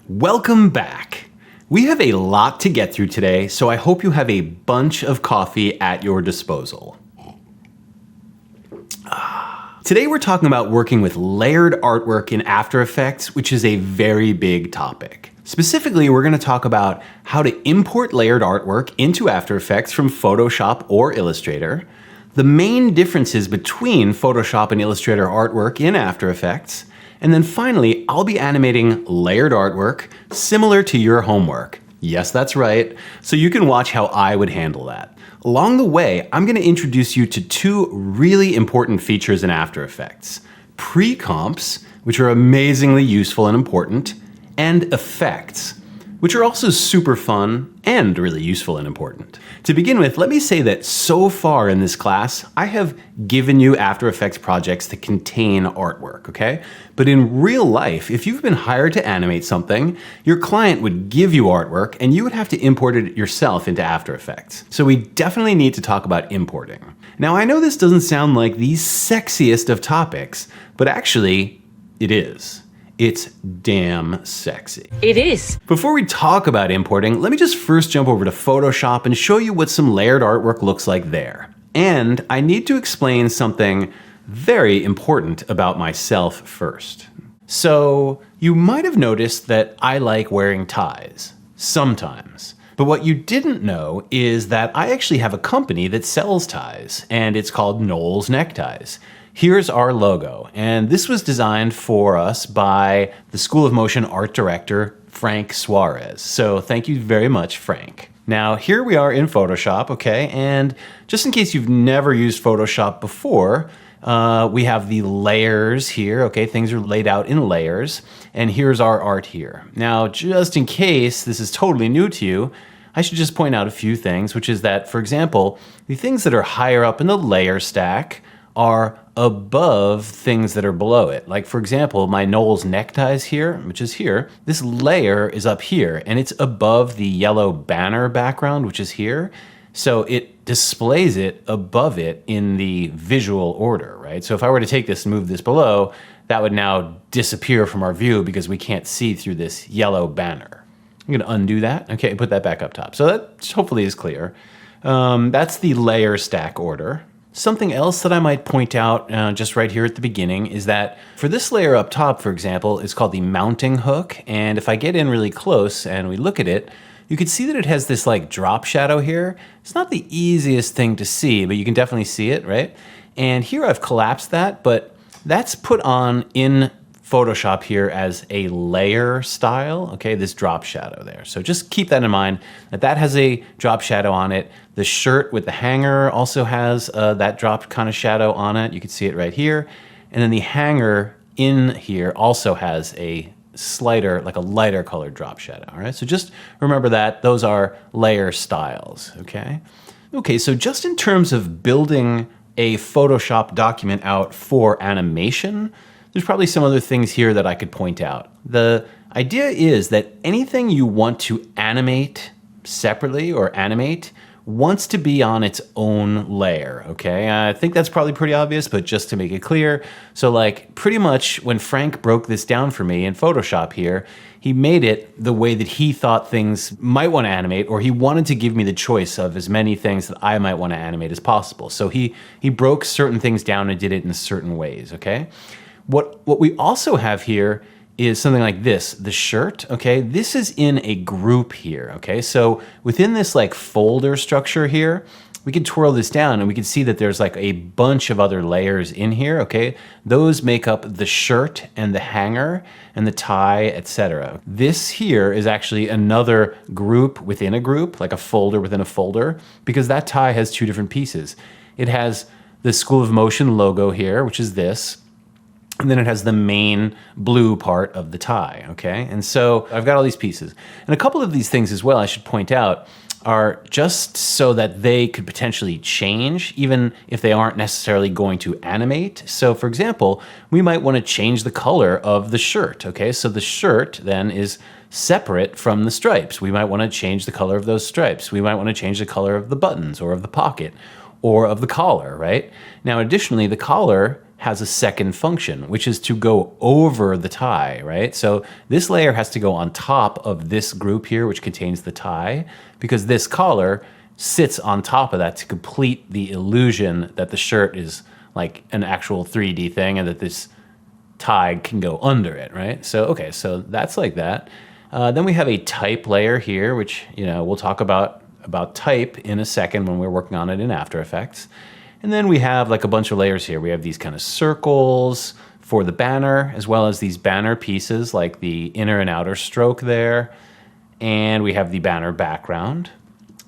Welcome back. We have a lot to get through today, so I hope you have a bunch of coffee at your disposal. Today we're talking about working with layered artwork in After Effects, which is a very big topic. Specifically, we're going to talk about how to import layered artwork into After Effects from Photoshop or Illustrator, the main differences between Photoshop and Illustrator artwork in After Effects, and then finally, I'll be animating layered artwork similar to your homework. Yes, that's right. So you can watch how I would handle that. Along the way, I'm going to introduce you to two really important features in After Effects: pre-comps, which are amazingly useful and important, and effects, which are also super fun and really useful and important. To begin with, let me say that so far in this class, I have given you After Effects projects that contain artwork, okay? But in real life, if you've been hired to animate something, your client would give you artwork and you would have to import it yourself into After Effects. So we definitely need to talk about importing. Now, I know this doesn't sound like the sexiest of topics, but actually, it is. It's damn sexy. It is. Before we talk about importing, let me just first jump over to Photoshop and show you what some layered artwork looks like there. And I need to explain something very important about myself first. So, you might have noticed that I like wearing ties. Sometimes. But what you didn't know is that I actually have a company that sells ties, and it's called Knowles Neckties. Here's our logo, and this was designed for us by the School of Motion art director, Frank Suarez. So thank you very much, Frank. Now, here we are in Photoshop, okay? And just in case you've never used Photoshop before, we have the layers here, okay? Things are laid out in layers, and here's our art here. Now, just in case this is totally new to you, I should just point out a few things, which is that, for example, the things that are higher up in the layer stack are above things that are below it. Like, for example, my Knowles Neckties here, which is here, this layer is up here and it's above the yellow banner background, which is here. So it displays it above it in the visual order, right? So if I were to take this and move this below, that would now disappear from our view because we can't see through this yellow banner. I'm gonna undo that. Okay, put that back up top. So that hopefully is clear. That's the layer stack order. Something else that I might point out just right here at the beginning is that for this layer up top, for example, it's called the mounting hook. And if I get in really close and we look at it, you can see that it has this like drop shadow here. It's not the easiest thing to see, but you can definitely see it, right? And here I've collapsed that, but that's put on in Photoshop here as a layer style, okay, this drop shadow there. So just keep that in mind, that has a drop shadow on it. The shirt with the hanger also has that drop kind of shadow on it. You can see it right here. And then the hanger in here also has a slighter, like a lighter colored drop shadow, all right? So just remember that those are layer styles, okay? Okay, so just in terms of building a Photoshop document out for animation, there's probably some other things here that I could point out. The idea is that anything you want to animate separately or animate wants to be on its own layer, okay? I think that's probably pretty obvious, but just to make it clear. So like pretty much when Frank broke this down for me in Photoshop here, he made it the way that he thought things might want to animate, or he wanted to give me the choice of as many things that I might want to animate as possible. So he broke certain things down and did it in certain ways, okay? What we also have here is something like this, the shirt, okay? This is in a group here, okay? So within this like folder structure here, we can twirl this down and we can see that there's like a bunch of other layers in here, okay? Those make up the shirt and the hanger and the tie, etc. This here is actually another group within a group, like a folder within a folder, because that tie has two different pieces. It has the School of Motion logo here, which is this, and then it has the main blue part of the tie, okay? And so I've got all these pieces. And a couple of these things as well, I should point out, are just so that they could potentially change, even if they aren't necessarily going to animate. So for example, we might want to change the color of the shirt, okay? So the shirt then is separate from the stripes. We might want to change the color of those stripes. We might want to change the color of the buttons or of the pocket or of the collar, right? Now, additionally, the collar has a second function, which is to go over the tie, right? So this layer has to go on top of this group here, which contains the tie, because this collar sits on top of that to complete the illusion that the shirt is like an actual 3D thing and that this tie can go under it, right? So, okay, so that's like that. Then we have a type layer here, which, we'll talk about type in a second when we're working on it in After Effects. And then we have like a bunch of layers here. We have these kind of circles for the banner, as well as these banner pieces like the inner and outer stroke there. And we have the banner background.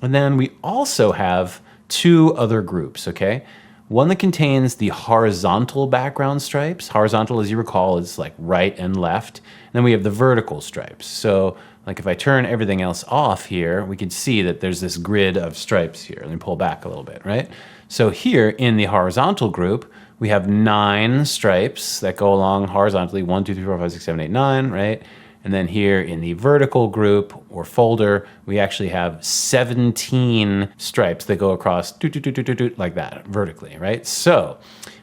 And then we also have two other groups, okay? One that contains the horizontal background stripes. Horizontal, as you recall, is like right and left. And then we have the vertical stripes. So like if I turn everything else off here, we can see that there's this grid of stripes here. Let me pull back a little bit, right? So here in the horizontal group, we have 9 stripes that go along horizontally, 1, 2, 3, 4, 5, 6, 7, 8, 9, right? And then here in the vertical group or folder, we actually have 17 stripes that go across like that vertically, right? So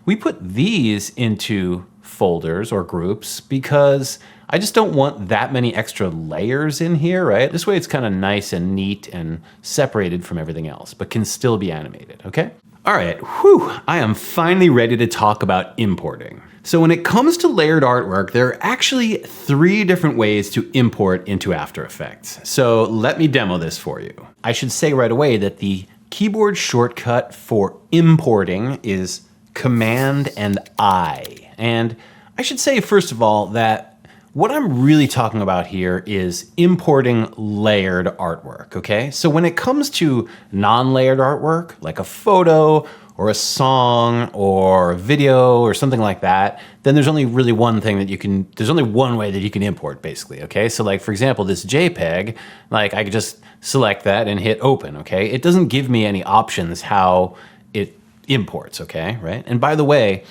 we put these into folders or groups because I just don't want that many extra layers in here, right? This way it's kind of nice and neat and separated from everything else, but can still be animated, okay? All right, whew, I am finally ready to talk about importing. So when it comes to layered artwork, there are actually 3 different ways to import into After Effects. So let me demo this for you. I should say right away that the keyboard shortcut for importing is Command and I. And I should say, first of all, that what I'm really talking about here is importing layered artwork, okay? So when it comes to non-layered artwork, like a photo or a song or a video or something like that, then there's only really one thing that there's only one way that you can import, basically, okay? So like, for example, this JPEG, like I could just select that and hit open, okay? It doesn't give me any options how it imports, okay, right? And by the way,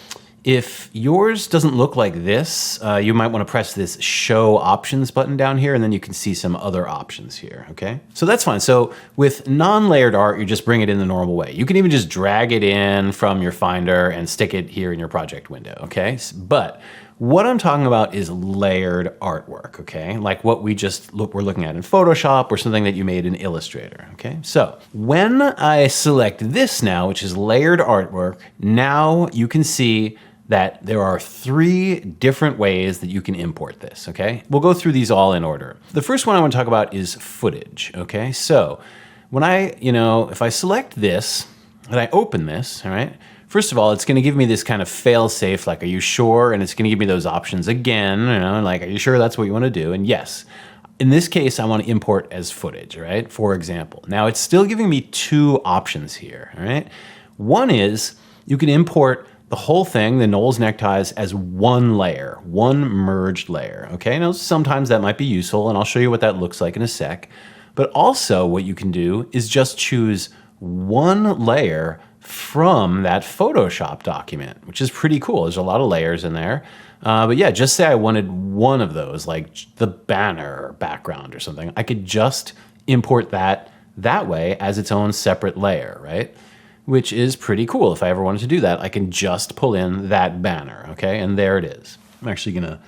if yours doesn't look like this, you might want to press this Show Options button down here, and then you can see some other options here, okay? So that's fine. So with non-layered art, you just bring it in the normal way. You can even just drag it in from your Finder and stick it here in your project window, okay? But what I'm talking about is layered artwork, okay? Like what we're looking at in Photoshop or something that you made in Illustrator, okay? So when I select this now, which is layered artwork, now you can see that there are 3 different ways that you can import this, okay? We'll go through these all in order. The first one I want to talk about is footage, okay? So when if I select this and I open this, all right? First of all, it's gonna give me this kind of fail-safe, like, are you sure? And it's gonna give me those options again, like, are you sure that's what you wanna do? And yes, in this case, I wanna import as footage, right? For example. Now it's still giving me 2 options here, all right? One is you can import the whole thing, the Knowles neckties, as one layer, one merged layer, okay? Now, sometimes that might be useful, and I'll show you what that looks like in a sec. But also what you can do is just choose one layer from that Photoshop document, which is pretty cool. There's a lot of layers in there. But yeah, just say I wanted one of those, like the banner background or something. I could just import that way as its own separate layer, right? Which is pretty cool. If I ever wanted to do that, I can just pull in that banner, okay? And there it is. I'm actually gonna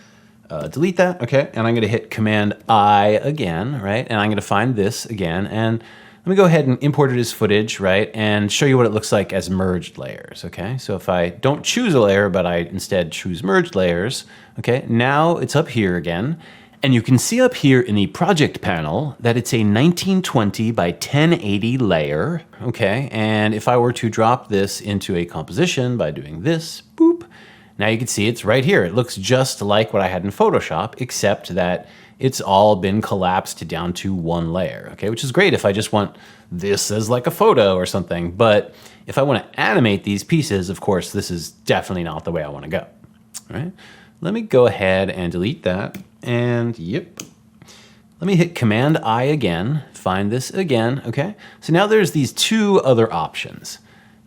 delete that, okay? And I'm gonna hit Command I again, right? And I'm gonna find this again, and let me go ahead and import it as footage, right? And show you what it looks like as merged layers, okay? So if I don't choose a layer, but I instead choose merged layers, okay? Now it's up here again. And you can see up here in the project panel that it's a 1920 by 1080 layer, okay? And if I were to drop this into a composition by doing this, boop, now you can see it's right here. It looks just like what I had in Photoshop, except that it's all been collapsed down to one layer, okay? Which is great if I just want this as like a photo or something. But if I want to animate these pieces, of course, this is definitely not the way I want to go, all right? Let me go ahead and delete that. And yep, let me hit Command I again, find this again, okay? So now there's these 2 other options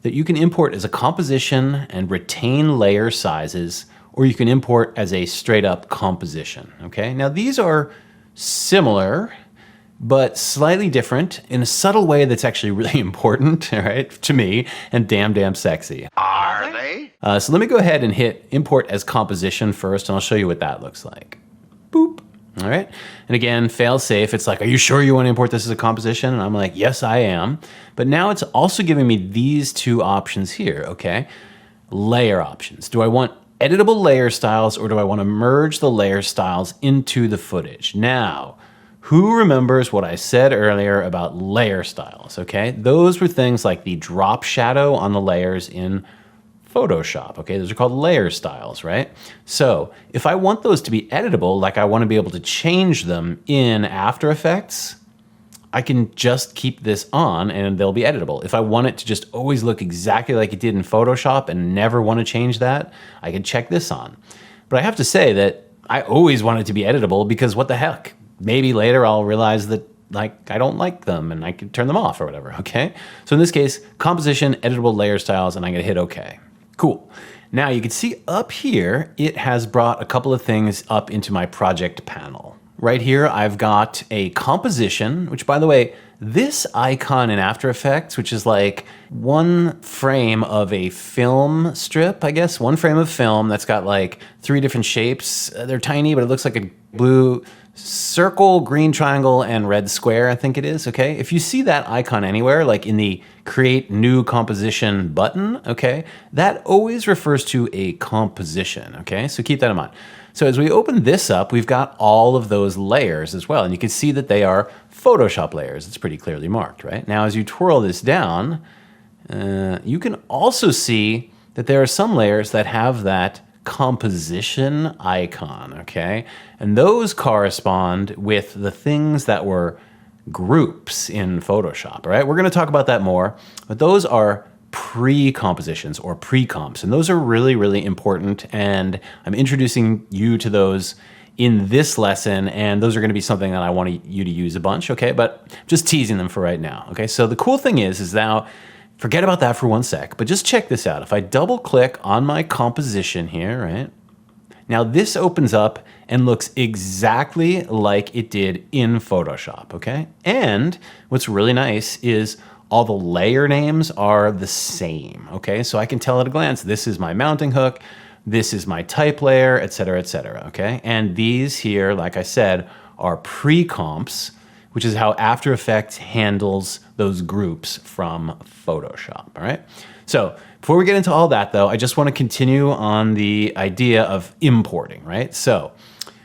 that you can import as a composition and retain layer sizes, or you can import as a straight up composition, okay? Now these are similar, but slightly different in a subtle way that's actually really important, all right, to me, and damn sexy. Are they? So let me go ahead and hit import as composition first, and I'll show you what that looks like. Boop. All right. And again, fail safe. It's like, are you sure you want to import this as a composition? And I'm like, yes, I am. But now it's also giving me these two options here, okay? Layer options. Do I want editable layer styles, or do I want to merge the layer styles into the footage? Now, who remembers what I said earlier about layer styles, okay? Those were things like the drop shadow on the layers in Photoshop, okay? Those are called layer styles, right? So if I want those to be editable, like I want to be able to change them in After Effects, I can just keep this on and they'll be editable. If I want it to just always look exactly like it did in Photoshop and never want to change that, I can check this on. But I have to say that I always want it to be editable because what the heck? Maybe later I'll realize that like I don't like them and I can turn them off or whatever, okay? So in this case, composition, editable layer styles, and I'm gonna hit okay. Cool. Now you can see up here, it has brought a couple of things up into my project panel. Right here, I've got a composition, which by the way, this icon in After Effects, which is like one frame of a film strip, I guess, one frame of film that's got like 3 different shapes. They're tiny, but it looks like a blue circle, green triangle, and red square, I think it is, okay? If you see that icon anywhere, like in the Create New Composition button, okay, that always refers to a composition, okay? So keep that in mind. So as we open this up, we've got all of those layers as well, and you can see that they are Photoshop layers. It's pretty clearly marked, right? Now, as you twirl this down, you can also see that there are some layers that have that composition icon, okay? And those correspond with the things that were groups in Photoshop, all right? We're gonna talk about that more, but those are pre-compositions or pre-comps, and those are really, really important, and I'm introducing you to those in this lesson, and those are gonna be something that I want you to use a bunch, okay? But just teasing them for right now, okay? So the cool thing is now, forget about that for one sec, but just check this out. If I double click on my composition here, right? Now this opens up and looks exactly like it did in Photoshop, okay? And what's really nice is all the layer names are the same, okay? So I can tell at a glance, this is my mounting hook, this is my type layer, et cetera, okay? And these here, like I said, are pre-comps, which is how After Effects handles those groups from Photoshop, all right? So before we get into all that though, I just wanna continue on the idea of importing, right? So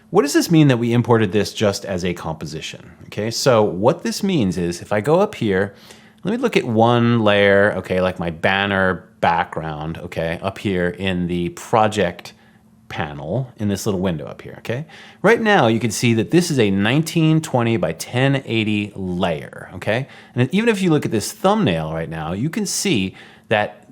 what does this mean that we imported this just as a composition, okay? So what this means is if I go up here, let me look at one layer, okay, like my banner background, okay, up here in the project panel in this little window up here, okay? Right now, you can see that this is a 1920 by 1080 layer, okay? And even if you look at this thumbnail right now, you can see that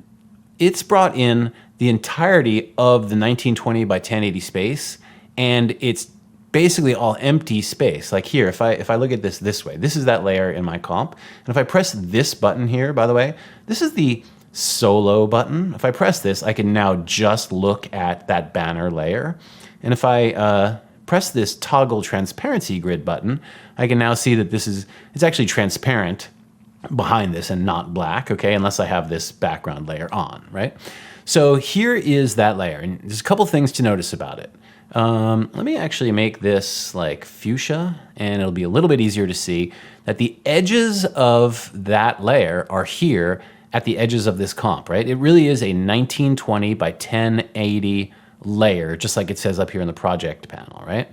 it's brought in the entirety of the 1920 by 1080 space, and it's basically all empty space. Like here, if I look at this way, this is that layer in my comp, and if I press this button here, by the way, this is the solo button. If I press this, I can now just look at that banner layer. And if I press this toggle transparency grid button, I can now see that it's actually transparent behind this and not black, okay, unless I have this background layer on, right? So here is that layer, and there's a couple things to notice about it. Let me actually make this like fuchsia, and it'll be a little bit easier to see that the edges of that layer are here at the edges of this comp, right? It really is a 1920 by 1080 layer, just like it says up here in the project panel, right?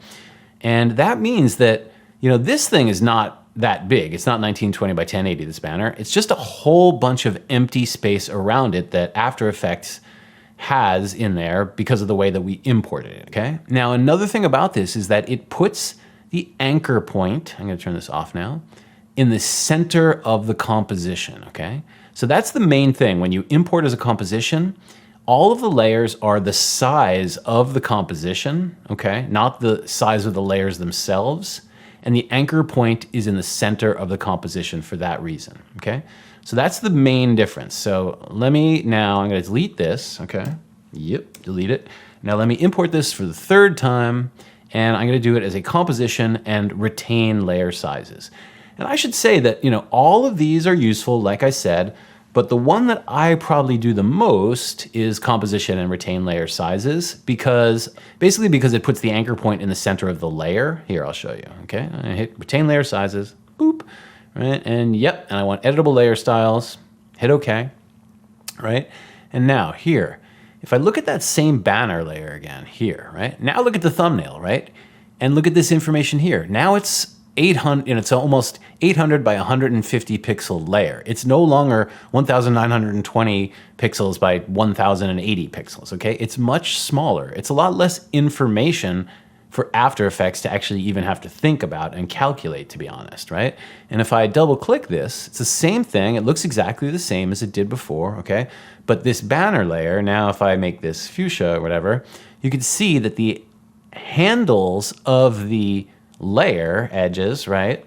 And that means that, you know, this thing is not that big. It's not 1920 by 1080, this banner. It's just a whole bunch of empty space around it that After Effects has in there because of the way that we imported it, okay? Now, another thing about this is that it puts the anchor point, I'm gonna turn this off now, in the center of the composition, okay? So that's the main thing. When you import as a composition, all of the layers are the size of the composition, okay? Not the size of the layers themselves. And the anchor point is in the center of the composition for that reason, okay? So that's the main difference. So I'm gonna delete this, okay? Yep, delete it. Now let me import this for the third time, and I'm gonna do it as a composition and retain layer sizes. And I should say that, you know, all of these are useful, like I said, But the one that I probably do the most is composition and retain layer sizes, because basically because it puts the anchor point in the center of the layer. Here, I'll show you, okay? I hit retain layer sizes, boop, right? And yep, and I want editable layer styles, hit okay, right? And now here, if I look at that same banner layer again here, right? Now look at the thumbnail, right? And look at this information here. Now it's 800, and it's almost 800 by 150 pixel layer. It's no longer 1920 pixels by 1080 pixels, okay? It's much smaller. It's a lot less information for After Effects to actually even have to think about and calculate, to be honest, right? And if I double click this, it's the same thing. It looks exactly the same as it did before, okay? But this banner layer, now if I make this fuchsia or whatever, you can see that the handles of the layer edges, right,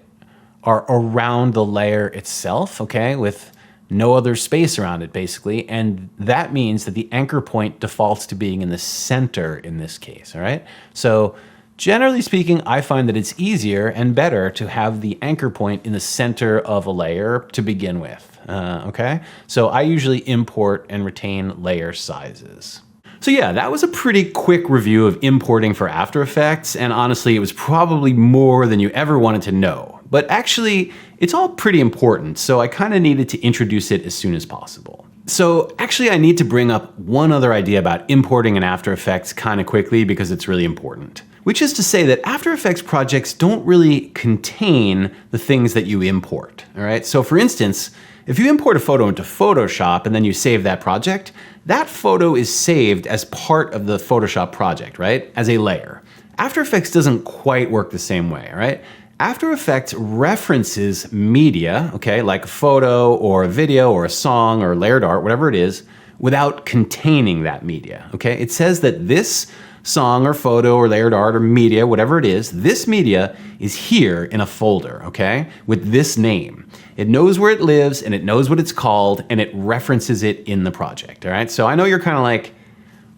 are around the layer itself, okay, with no other space around it, basically. And that means that the anchor point defaults to being in the center in this case, all right? So generally speaking, I find that it's easier and better to have the anchor point in the center of a layer to begin with, okay? So I usually import and retain layer sizes. So yeah, that was a pretty quick review of importing for After Effects, and honestly, it was probably more than you ever wanted to know. But actually, it's all pretty important, so I kind of needed to introduce it as soon as possible. So actually, I need to bring up one other idea about importing in After Effects kind of quickly because it's really important. Which is to say that After Effects projects don't really contain the things that you import, all right? So for instance, if you import a photo into Photoshop and then you save that project, that photo is saved as part of the Photoshop project, right? As a layer. After Effects doesn't quite work the same way, all right? After Effects references media, okay, like a photo or a video or a song or layered art, whatever it is, without containing that media, okay? It says that this song or photo or layered art or media, whatever it is, this media is here in a folder, okay, with this name. It knows where it lives and it knows what it's called and it references it in the project, all right? So I know you're kind of like,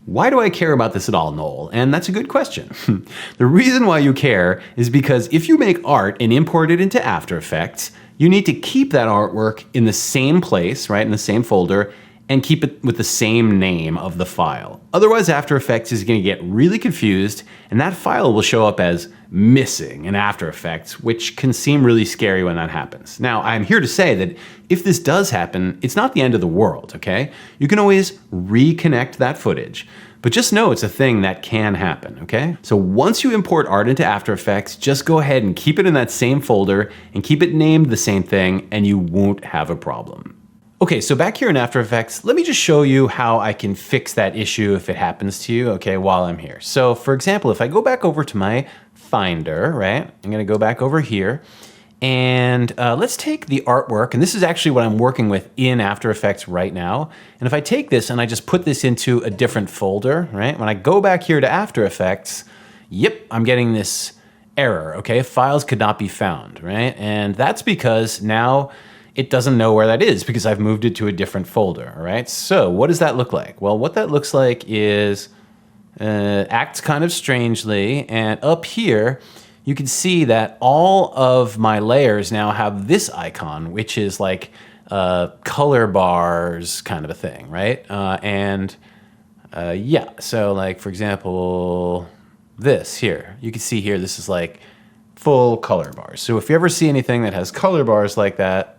why do I care about this at all, Noel? And that's a good question. The reason why you care is because if you make art and import it into After Effects, you need to keep that artwork in the same place, right, in the same folder, and keep it with the same name of the file. Otherwise, After Effects is going to get really confused, and that file will show up as missing in After Effects, which can seem really scary when that happens. Now, I'm here to say that if this does happen, it's not the end of the world, okay? You can always reconnect that footage, but just know it's a thing that can happen, okay? So once you import art into After Effects, just go ahead and keep it in that same folder and keep it named the same thing, and you won't have a problem. Okay, so back here in After Effects, let me just show you how I can fix that issue if it happens to you, okay, while I'm here. So for example, if I go back over to my Finder, right, I'm gonna go back over here, and let's take the artwork, and this is actually what I'm working with in After Effects right now. And if I take this and I just put this into a different folder, right, when I go back here to After Effects, yep, I'm getting this error, okay, files could not be found, right? And that's because now it doesn't know where that is because I've moved it to a different folder, all right? So what does that look like? Well, what that looks like is acts kind of strangely, and up here, you can see that all of my layers now have this icon, which is like color bars kind of a thing, right? Yeah, so like, for example, this here, you can see here, this is like full color bars. So if you ever see anything that has color bars like that,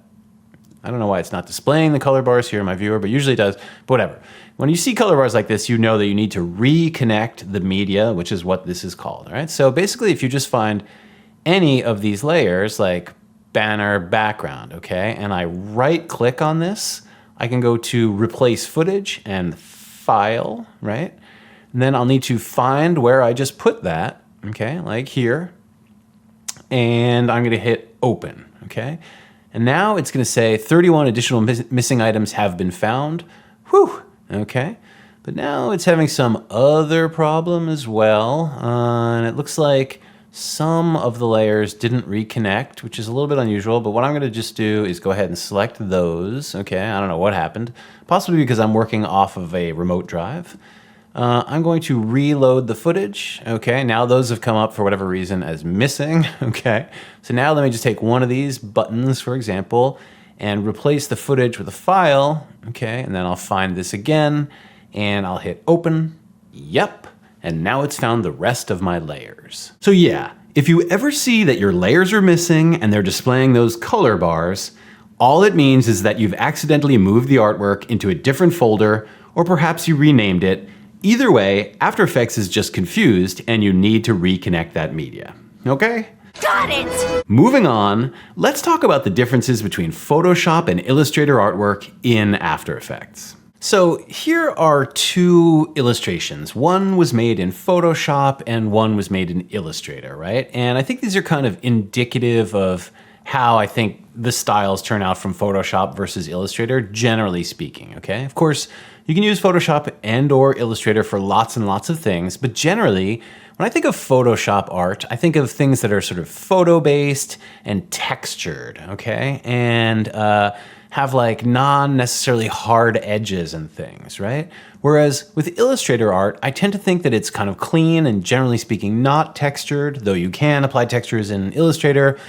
I don't know why it's not displaying the color bars here in my viewer, but usually it does, but whatever. When you see color bars like this, you know that you need to reconnect the media, which is what this is called, all right? So basically, if you just find any of these layers, like banner background, okay, and I right-click on this, I can go to Replace Footage and File, right? And then I'll need to find where I just put that, okay, like here, and I'm gonna hit Open, okay? And now it's going to say 31 additional missing items have been found. Whew, okay. But now it's having some other problem as well. And it looks like some of the layers didn't reconnect, which is a little bit unusual. But what I'm going to just do is go ahead and select those. Okay, I don't know what happened. Possibly because I'm working off of a remote drive. I'm going to reload the footage. Okay, now those have come up for whatever reason as missing. Okay, so now let me just take one of these buttons, for example, and replace the footage with a file, okay, and then I'll find this again, and I'll hit open. Yep, and now it's found the rest of my layers. So yeah, if you ever see that your layers are missing and they're displaying those color bars, all it means is that you've accidentally moved the artwork into a different folder, or perhaps you renamed it. Either way, After Effects is just confused and you need to reconnect that media, okay? Got it! Moving on, let's talk about the differences between Photoshop and Illustrator artwork in After Effects. So here are two illustrations. One was made in Photoshop and one was made in Illustrator, right? And I think these are kind of indicative of how I think the styles turn out from Photoshop versus Illustrator, generally speaking, okay? Of course, you can use Photoshop and or Illustrator for lots and lots of things, but generally, when I think of Photoshop art, I think of things that are sort of photo-based and textured, okay? And have like non-necessarily hard edges and things, right? Whereas with Illustrator art, I tend to think that it's kind of clean and generally speaking not textured, though you can apply textures in Illustrator,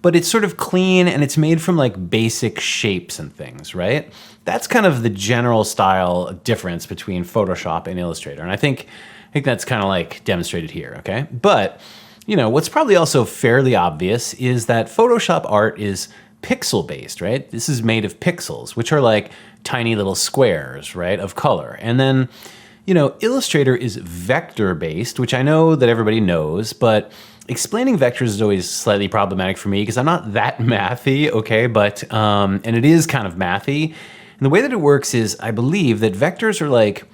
but it's sort of clean and it's made from like basic shapes and things, right? That's kind of the general style difference between Photoshop and Illustrator. And I think that's kind of like demonstrated here, okay? But, you know, what's probably also fairly obvious is that Photoshop art is pixel-based, right? This is made of pixels, which are like tiny little squares, right, of color. And then, you know, Illustrator is vector-based, which I know that everybody knows, but explaining vectors is always slightly problematic for me because I'm not that mathy, okay? But, and it is kind of mathy. And the way that it works is I believe that vectors are like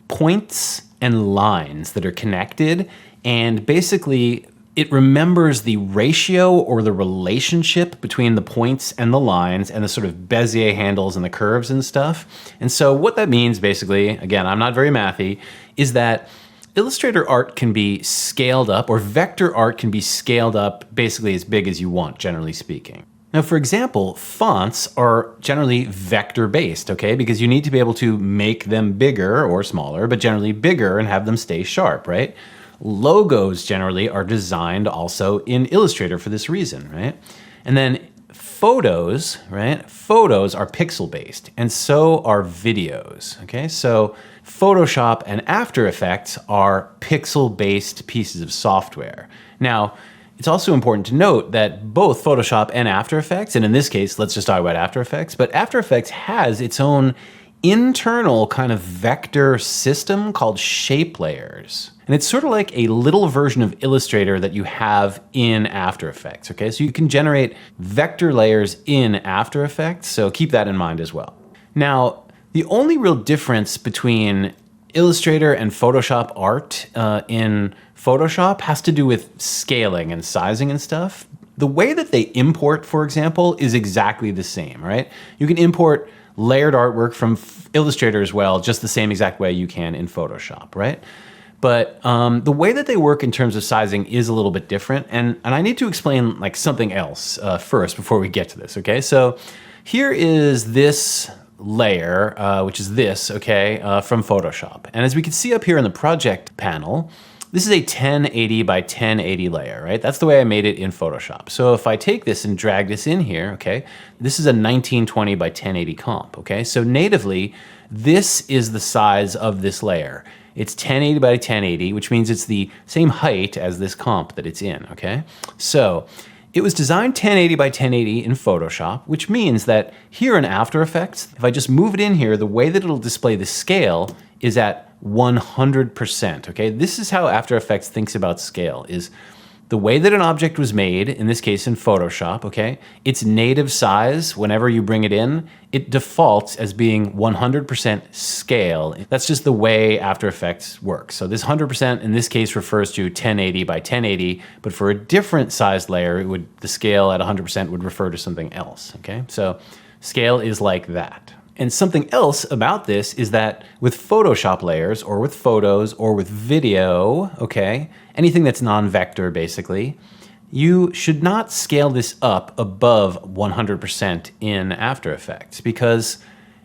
points and lines that are connected, and basically it remembers the ratio or the relationship between the points and the lines and the sort of Bezier handles and the curves and stuff. And so what that means basically, again, I'm not very mathy, is that Illustrator art can be scaled up, or vector art can be scaled up basically as big as you want, generally speaking. Now, for example, fonts are generally vector-based, okay? Because you need to be able to make them bigger or smaller, but generally bigger and have them stay sharp, right? Logos generally are designed also in Illustrator for this reason, right? And then photos, right? Photos are pixel-based, and so are videos, okay? So Photoshop and After Effects are pixel-based pieces of software. Now, it's also important to note that both Photoshop and After Effects, and in this case, let's just talk about After Effects, but After Effects has its own internal kind of vector system called shape layers. And it's sort of like a little version of Illustrator that you have in After Effects, okay? So you can generate vector layers in After Effects, so keep that in mind as well. Now, the only real difference between Illustrator and Photoshop art in Photoshop has to do with scaling and sizing and stuff. The way that they import, for example, is exactly the same, right? You can import layered artwork from Illustrator as well, just the same exact way you can in Photoshop, right? But the way that they work in terms of sizing is a little bit different, and I need to explain like something else first before we get to this, okay? So here is this layer, which is this, okay, from Photoshop. And as we can see up here in the project panel, this is a 1080 by 1080 layer, right? That's the way I made it in Photoshop. So if I take this and drag this in here, okay, this is a 1920 by 1080 comp, okay? So natively, this is the size of this layer. It's 1080 by 1080, which means it's the same height as this comp that it's in, okay? So it was designed 1080 by 1080 in Photoshop, which means that here in After Effects, if I just move it in here, the way that it'll display the scale is at 100%, okay? This is how After Effects thinks about scale, is the way that an object was made, in this case in Photoshop, okay? Its native size, whenever you bring it in, it defaults as being 100% scale. That's just the way After Effects works. So this 100% in this case refers to 1080 by 1080, but for a different size layer, the scale at 100% would refer to something else, okay? So scale is like that. And something else about this is that with Photoshop layers, or with photos, or with video, okay, anything that's non-vector basically, you should not scale this up above 100% in After Effects because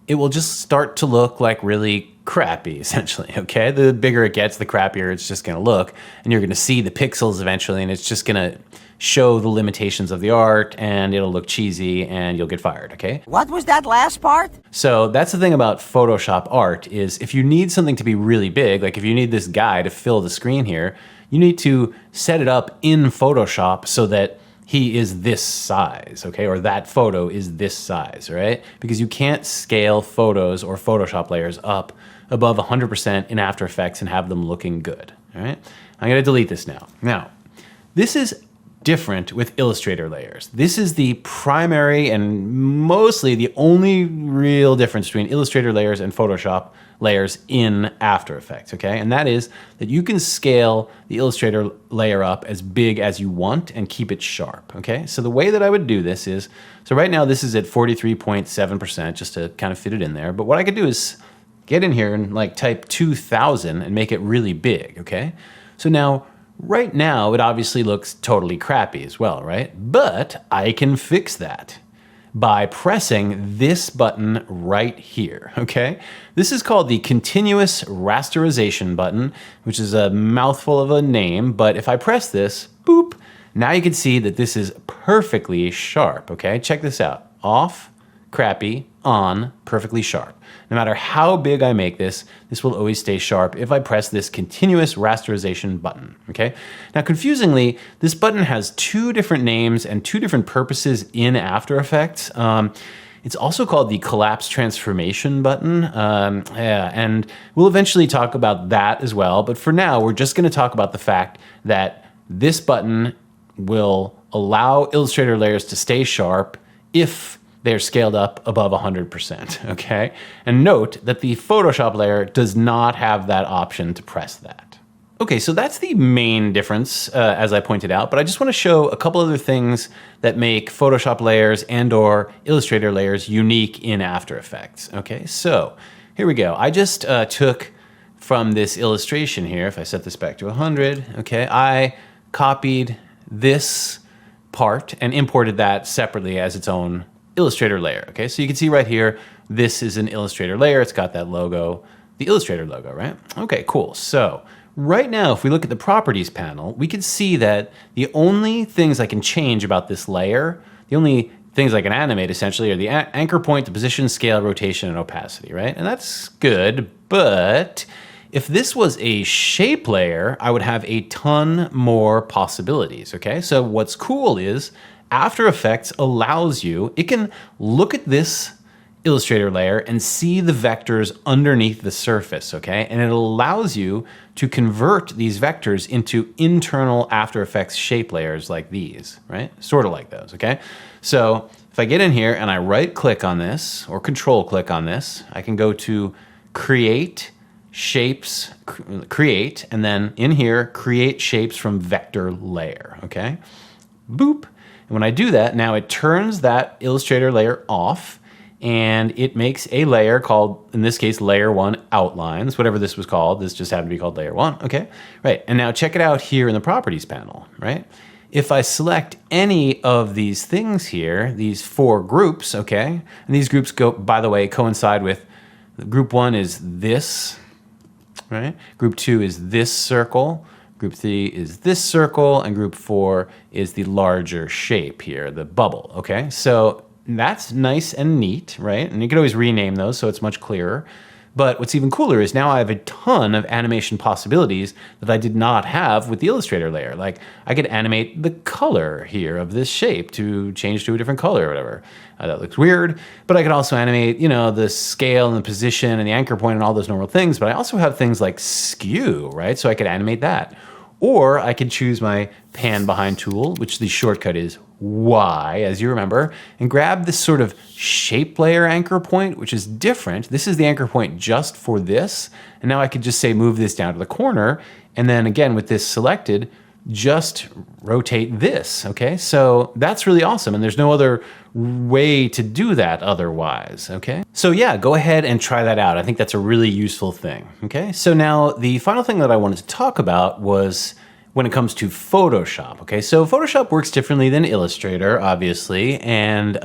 it will just start to look like really crappy, essentially, okay? The bigger it gets, the crappier it's just gonna look, and you're gonna see the pixels eventually, and it's just gonna show the limitations of the art and it'll look cheesy and you'll get fired, okay? What was that last part? So that's the thing about Photoshop art is if you need something to be really big, like if you need this guy to fill the screen here, you need to set it up in Photoshop so that he is this size, okay? Or that photo is this size, right? Because you can't scale photos or Photoshop layers up above 100% in After Effects and have them looking good, all right? I'm gonna delete this now. Now, this is different with Illustrator layers. This is the primary and mostly the only real difference between Illustrator layers and Photoshop layers in After Effects, okay? And that is that you can scale the Illustrator layer up as big as you want and keep it sharp, okay? So the way that I would do this is, so right now this is at 43.7% just to kind of fit it in there, but what I could do is get in here and like type 2000 and make it really big, okay? So now, right now, it obviously looks totally crappy as well, right? But I can fix that by pressing this button right here, okay? This is called the Continuous Rasterization button, which is a mouthful of a name, but if I press this, boop, now you can see that this is perfectly sharp, okay? Check this out. Off, crappy, on, perfectly sharp. No matter how big I make this, this will always stay sharp if I press this Continuous Rasterization button, okay? Now, confusingly, this button has two different names and two different purposes in After Effects. It's also called the Collapse Transformation button, and we'll eventually talk about that as well, but for now, we're just gonna talk about the fact that this button will allow Illustrator layers to stay sharp if they're scaled up above 100%, okay? And note that the Photoshop layer does not have that option to press that. Okay, so that's the main difference, as I pointed out, but I just wanna show a couple other things that make Photoshop layers and or Illustrator layers unique in After Effects, okay? So, here we go. I just took from this illustration here, if I set this back to 100, okay, I copied this part and imported that separately as its own Illustrator layer, okay? So you can see right here, this is an Illustrator layer. It's got that logo, the Illustrator logo, right? Okay, cool. So right now, if we look at the Properties panel, we can see that the only things I can change about this layer, the only things I can animate essentially are the anchor point, the position, scale, rotation, and opacity, right? And that's good, but if this was a shape layer, I would have a ton more possibilities, okay? So what's cool is After Effects allows you, it can look at this Illustrator layer and see the vectors underneath the surface, okay? And it allows you to convert these vectors into internal After Effects shape layers like these, right? Sort of like those, okay? So if I get in here and I right click on this or control click on this, I can go to Create Shapes, Create, and then in here, Create Shapes from Vector Layer, okay? Boop. And when I do that, now it turns that Illustrator layer off and it makes a layer called, in this case, Layer 1 Outlines, whatever this was called. This just happened to be called Layer 1, okay? Right, and now check it out here in the Properties panel, right? If I select any of these things here, these four groups, okay? And these groups go, by the way, coincide with, group 1 is this, right? Group 2 is this circle. Group 3 is this circle, and group 4 is the larger shape here, the bubble, okay? So that's nice and neat, right? And you can always rename those so it's much clearer. But what's even cooler is now I have a ton of animation possibilities that I did not have with the Illustrator layer. Like I could animate the color here of this shape to change to a different color or whatever. That looks weird, but I could also animate, you know, the scale and the position and the anchor point and all those normal things. But I also have things like skew, right? So I could animate that. Or I could choose my pan behind tool, which the shortcut is Y, as you remember, and grab this sort of shape layer anchor point, which is different. This is the anchor point just for this. And now I could just say move this down to the corner. And then again, with this selected, just rotate this, okay? So that's really awesome. And there's no other way to do that otherwise, okay? So yeah, go ahead and try that out. I think that's a really useful thing, okay? So now the final thing that I wanted to talk about was when it comes to Photoshop, okay? So Photoshop works differently than Illustrator, obviously, and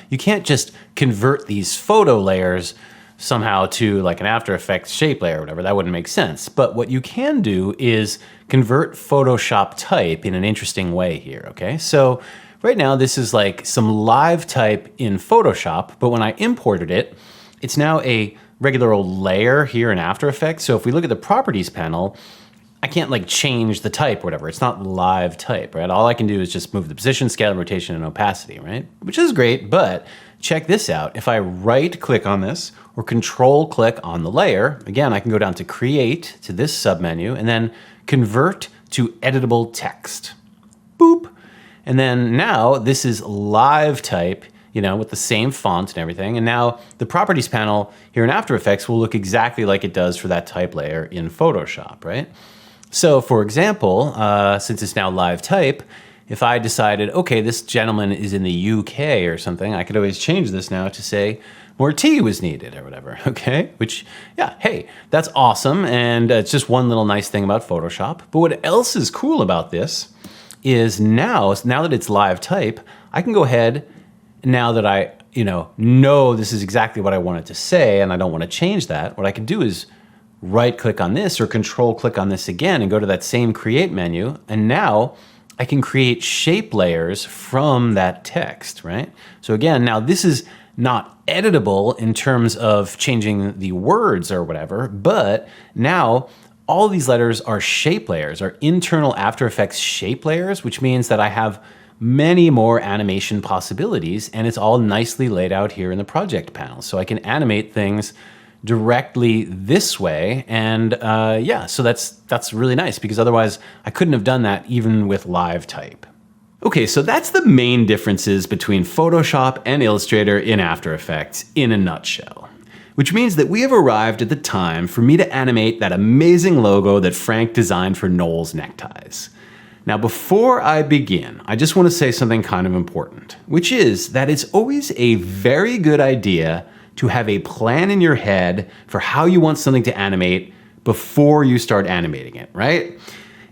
you can't just convert these photo layers somehow to like an After Effects shape layer or whatever. That wouldn't make sense. But what you can do is convert Photoshop type in an interesting way here, okay? So right now this is like some live type in Photoshop, but when I imported it, it's now a regular old layer here in After Effects. So if we look at the properties panel, I can't like change the type or whatever. It's not live type, right? All I can do is just move the position, scale, rotation, and opacity, right? Which is great, but check this out. If I right click on this or control click on the layer, again, I can go down to create to this submenu and then convert to editable text. Boop. And then now this is live type, you know, with the same font and everything. And now the properties panel here in After Effects will look exactly like it does for that type layer in Photoshop, right? So for example, since it's now live type, if I decided, okay, this gentleman is in the UK or something, I could always change this now to say more tea was needed or whatever, okay? Which, yeah, hey, that's awesome. And it's just one little nice thing about Photoshop. But what else is cool about this is now that it's live type, I can go ahead, now that I know this is exactly what I wanted to say and I don't want to change that, what I can do is right click on this or control click on this again and go to that same create menu. And now I can create shape layers from that text, right? So again, now this is not editable in terms of changing the words or whatever, but now all these letters are shape layers, are internal After Effects shape layers, which means that I have many more animation possibilities and it's all nicely laid out here in the project panel. So I can animate things directly this way. And yeah, so that's really nice because otherwise I couldn't have done that even with live type. Okay, so that's the main differences between Photoshop and Illustrator in After Effects in a nutshell. Which means that we have arrived at the time for me to animate that amazing logo that Frank designed for Knowles neckties. Now, before I begin, I just want to say something kind of important, which is that it's always a very good idea to have a plan in your head for how you want something to animate before you start animating it, right?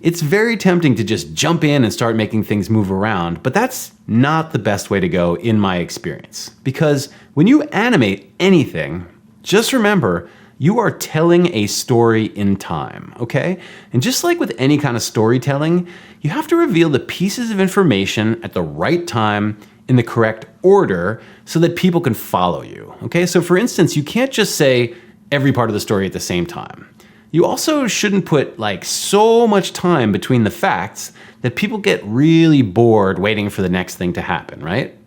It's very tempting to just jump in and start making things move around, but that's not the best way to go in my experience. Because when you animate anything, just remember, you are telling a story in time, okay? And just like with any kind of storytelling, you have to reveal the pieces of information at the right time in the correct order so that people can follow you, okay? So for instance, you can't just say every part of the story at the same time. You also shouldn't put like so much time between the facts that people get really bored waiting for the next thing to happen, right?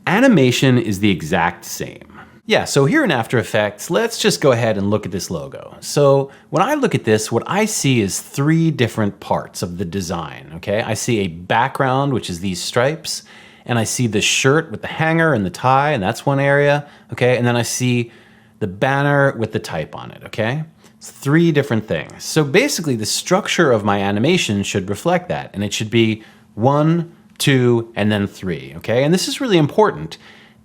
Animation is the exact same. Yeah, so here in After Effects, let's just go ahead and look at this logo. So when I look at this, what I see is three different parts of the design, okay? I see a background, which is these stripes, and I see the shirt with the hanger and the tie, and that's one area, okay? And then I see the banner with the type on it, okay? It's three different things. So basically the structure of my animation should reflect that, and it should be 1, 2, and then 3, okay? And this is really important.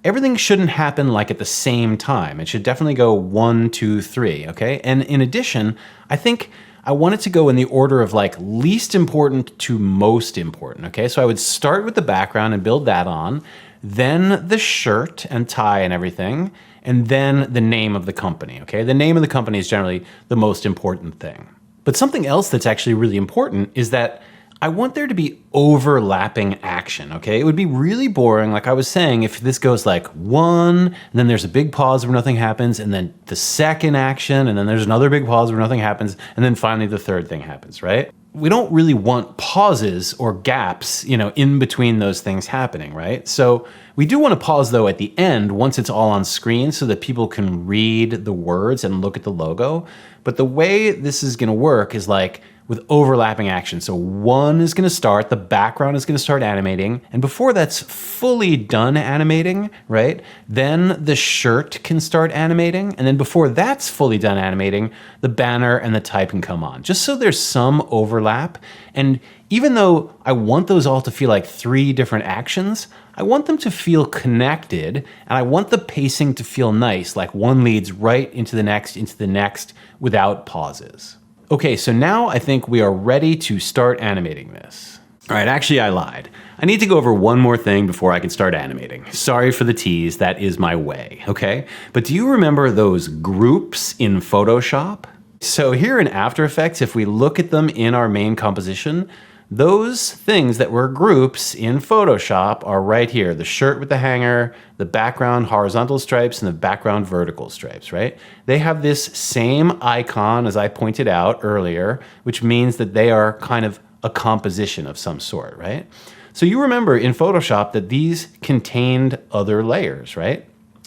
Everything shouldn't happen like at the same time. It should definitely go 1, 2, 3, okay? And in addition, I think I want it to go in the order of like least important to most important, okay? So I would start with the background and build that on, then the shirt and tie and everything, and then the name of the company, okay? The name of the company is generally the most important thing. But something else that's actually really important is that I want there to be overlapping action, okay? It would be really boring, like I was saying, if this goes like 1, and then there's a big pause where nothing happens, and then the second action, and then there's another big pause where nothing happens, and then finally the third thing happens, right? We don't really want pauses or gaps, in between those things happening, right? So we do want to pause though at the end once it's all on screen so that people can read the words and look at the logo. But the way this is going to work is like with overlapping action. So 1 is going to start, the background is going to start animating, and before that's fully done animating, right, then the shirt can start animating, and then before that's fully done animating, the banner and the type can come on, just so there's some overlap. And even though I want those all to feel like 3 different actions, I want them to feel connected, and I want the pacing to feel nice, like one leads right into the next without pauses. Okay, so now I think we are ready to start animating this. All right, actually I lied. I need to go over one more thing before I can start animating. Sorry for the tease, that is my way, okay? But do you remember those groups in Photoshop? So here in After Effects, if we look at them in our main composition, those things that were groups in Photoshop are right here. The shirt with the hanger, the background horizontal stripes, and the background vertical stripes, right? They have this same icon as I pointed out earlier, which means that they are kind of a composition of some sort, right? So you remember in Photoshop that these contained other layers, right?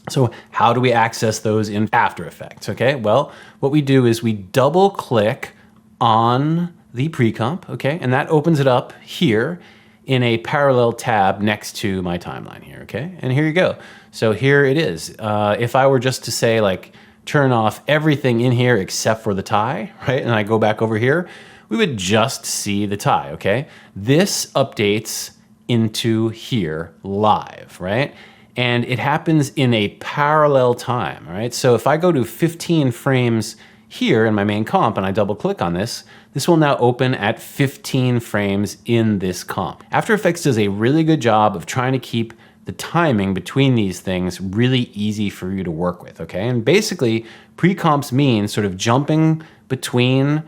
So how do we access those in After Effects, okay? Well, what we do is we double click on the pre-comp, okay? And that opens it up here in a parallel tab next to my timeline here, okay? And here you go. So here it is. If I were just to say like, turn off everything in here except for the tie, right? And I go back over here, we would just see the tie, okay? This updates into here live, right? And it happens in a parallel time, right? So if I go to 15 frames here in my main comp and I double click on this, this will now open at 15 frames in this comp. After Effects does a really good job of trying to keep the timing between these things really easy for you to work with, okay? And basically, pre-comps mean sort of jumping between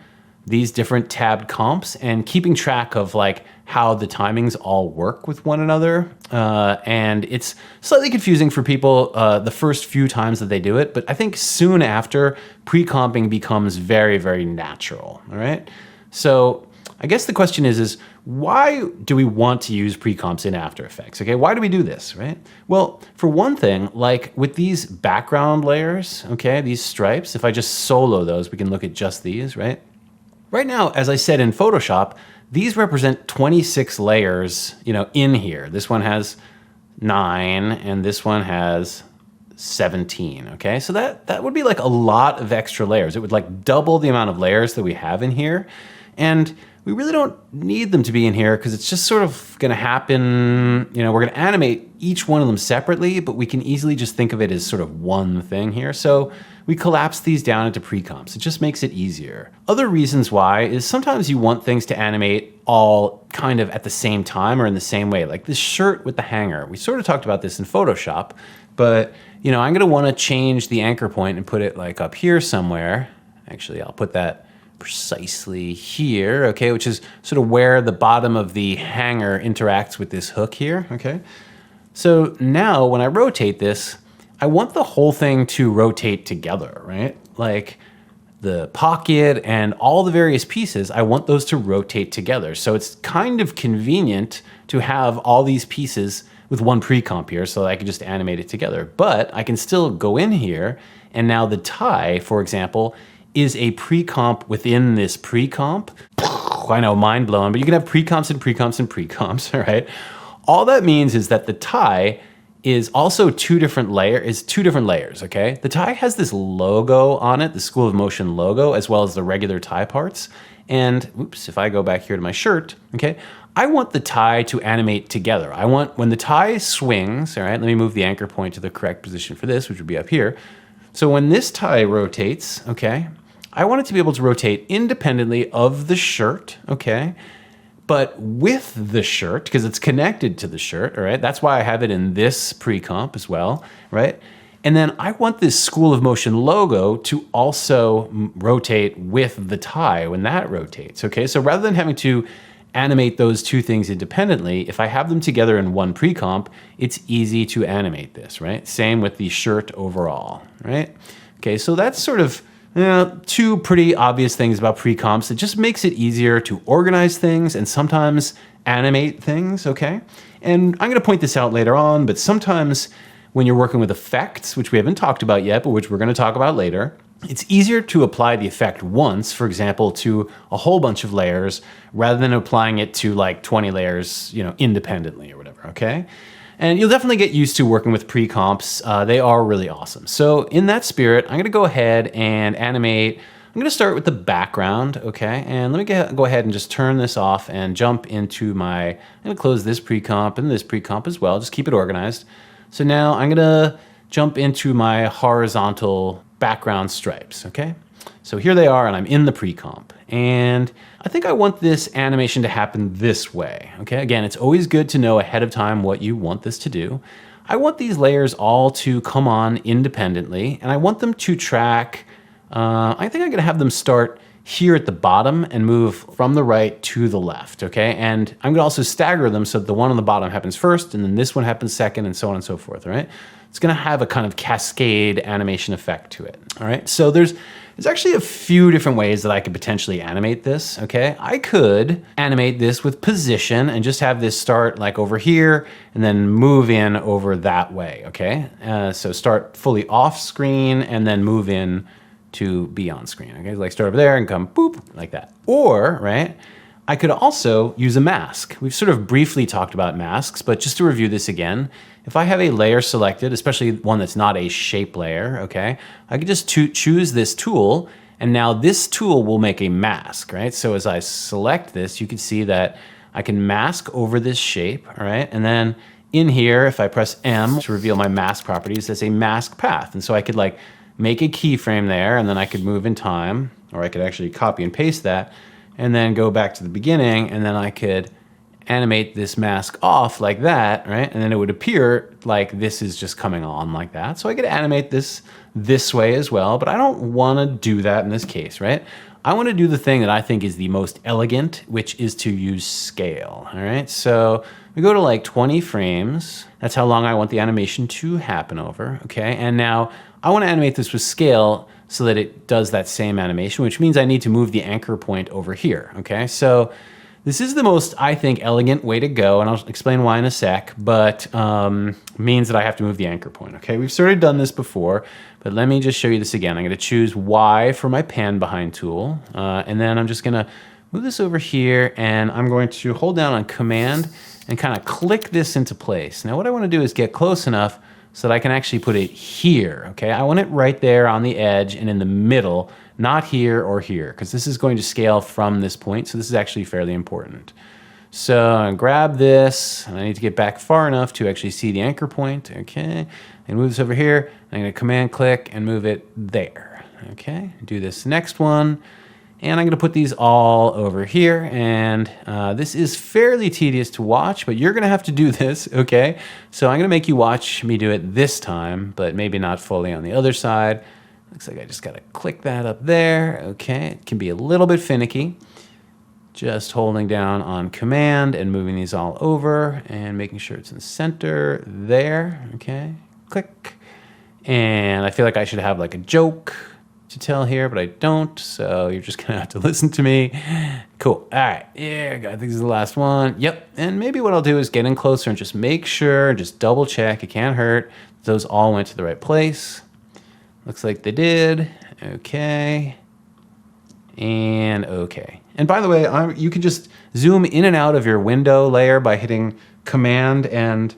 these different tabbed comps and keeping track of like how the timings all work with one another. And it's slightly confusing for people the first few times that they do it, but I think soon after, pre-comping becomes very, very natural, all right? So I guess the question is why do we want to use pre-comps in After Effects, okay? Why do we do this, right? Well, for one thing, like with these background layers, okay, these stripes, if I just solo those, we can look at just these, right? Right now, as I said in Photoshop, these represent 26 layers, in here. This one has 9 and this one has 17, okay? So that would be like a lot of extra layers. It would like double the amount of layers that we have in here. And we really don't need them to be in here because it's just sort of gonna happen, we're gonna animate each one of them separately, but we can easily just think of it as sort of one thing here. So we collapse these down into pre-comps. It just makes it easier. Other reasons why is sometimes you want things to animate all kind of at the same time or in the same way, like this shirt with the hanger. We sort of talked about this in Photoshop, but I'm gonna wanna change the anchor point and put it like up here somewhere. Actually, I'll put that precisely here, okay, which is sort of where the bottom of the hanger interacts with this hook here, okay? So now when I rotate this, I want the whole thing to rotate together, right? Like the pocket and all the various pieces, I want those to rotate together. So it's kind of convenient to have all these pieces with one pre-comp here so that I can just animate it together. But I can still go in here and now the tie, for example, is a pre-comp within this pre-comp. I know, mind blowing, but you can have pre-comps and pre-comps and pre-comps, all right? All that means is that the tie is also two different layers, okay? The tie has this logo on it, the School of Motion logo, as well as the regular tie parts. And oops, if I go back here to my shirt, okay, I want the tie to animate together. I want, when the tie swings, all right, let me move the anchor point to the correct position for this, which would be up here. So when this tie rotates, okay, I want it to be able to rotate independently of the shirt, okay? But with the shirt, because it's connected to the shirt, all right? That's why I have it in this pre-comp as well, right? And then I want this School of Motion logo to also rotate with the tie when that rotates, okay? So rather than having to animate those two things independently, if I have them together in one pre-comp, it's easy to animate this, right? Same with the shirt overall, right? Okay, so that's sort of two pretty obvious things about pre-comps. It just makes it easier to organize things and sometimes animate things, okay? And I'm gonna point this out later on, but sometimes when you're working with effects, which we haven't talked about yet, but which we're gonna talk about later, it's easier to apply the effect once, for example, to a whole bunch of layers, rather than applying it to like 20 layers, independently or whatever, okay? And you'll definitely get used to working with pre-comps. They are really awesome. So in that spirit, I'm gonna go ahead and animate. I'm gonna start with the background, okay? And let me go ahead and just turn this off and jump into I'm gonna close this pre-comp and this pre-comp as well, just keep it organized. So now I'm gonna jump into my horizontal background stripes, okay? So here they are and I'm in the pre-comp. And I think I want this animation to happen this way, okay? Again, it's always good to know ahead of time what you want this to do. I want these layers all to come on independently, and I want them to track, I think I'm gonna have them start here at the bottom and move from the right to the left, okay? And I'm gonna also stagger them so that the one on the bottom happens first, and then this one happens second, and so on and so forth, all right? It's gonna have a kind of cascade animation effect to it, all right? So there's actually a few different ways that I could potentially animate this, okay? I could animate this with position and just have this start like over here and then move in over that way, okay? So start fully off screen and then move in to be on screen, okay? Like start over there and come boop, like that. Or, right, I could also use a mask. We've sort of briefly talked about masks, but just to review this again, if I have a layer selected, especially one that's not a shape layer, okay, I could just choose this tool, and now this tool will make a mask, right? So as I select this, you can see that I can mask over this shape, all right? And then in here, if I press M to reveal my mask properties, there's a mask path. And so I could like make a keyframe there, and then I could move in time, or I could actually copy and paste that, and then go back to the beginning, and then I could animate this mask off like that, right? And then it would appear like this is just coming on like that. So I could animate this way as well, but I don't wanna do that in this case, right? I wanna do the thing that I think is the most elegant, which is to use scale, all right? So we go to like 20 frames. That's how long I want the animation to happen over, okay? And now I wanna animate this with scale so that it does that same animation, which means I need to move the anchor point over here, okay? So this is the most, I think, elegant way to go, and I'll explain why in a sec, but means that I have to move the anchor point, okay? We've sort of done this before, but let me just show you this again. I'm gonna choose Y for my pan behind tool, and then I'm just gonna move this over here, and I'm going to hold down on Command and kind of click this into place. Now what I wanna do is get close enough so that I can actually put it here, okay? I want it right there on the edge and in the middle, not here or here, because this is going to scale from this point, so this is actually fairly important. So I grab this, and I need to get back far enough to actually see the anchor point, okay? And move this over here, I'm gonna command click and move it there, okay? Do this next one, and I'm gonna put these all over here, and this is fairly tedious to watch, but you're gonna have to do this, okay? So I'm gonna make you watch me do it this time, but maybe not fully on the other side. Looks like I just gotta click that up there, okay? It can be a little bit finicky. Just holding down on Command and moving these all over and making sure it's in the center there, okay? Click. And I feel like I should have like a joke to tell here, but I don't, so you're just gonna have to listen to me. Cool, all right, yeah, I think this is the last one. Yep, and maybe what I'll do is get in closer and just make sure, just double check, it can't hurt, those all went to the right place. Looks like they did, okay, and okay. And by the way, you can just zoom in and out of your window layer by hitting Command, and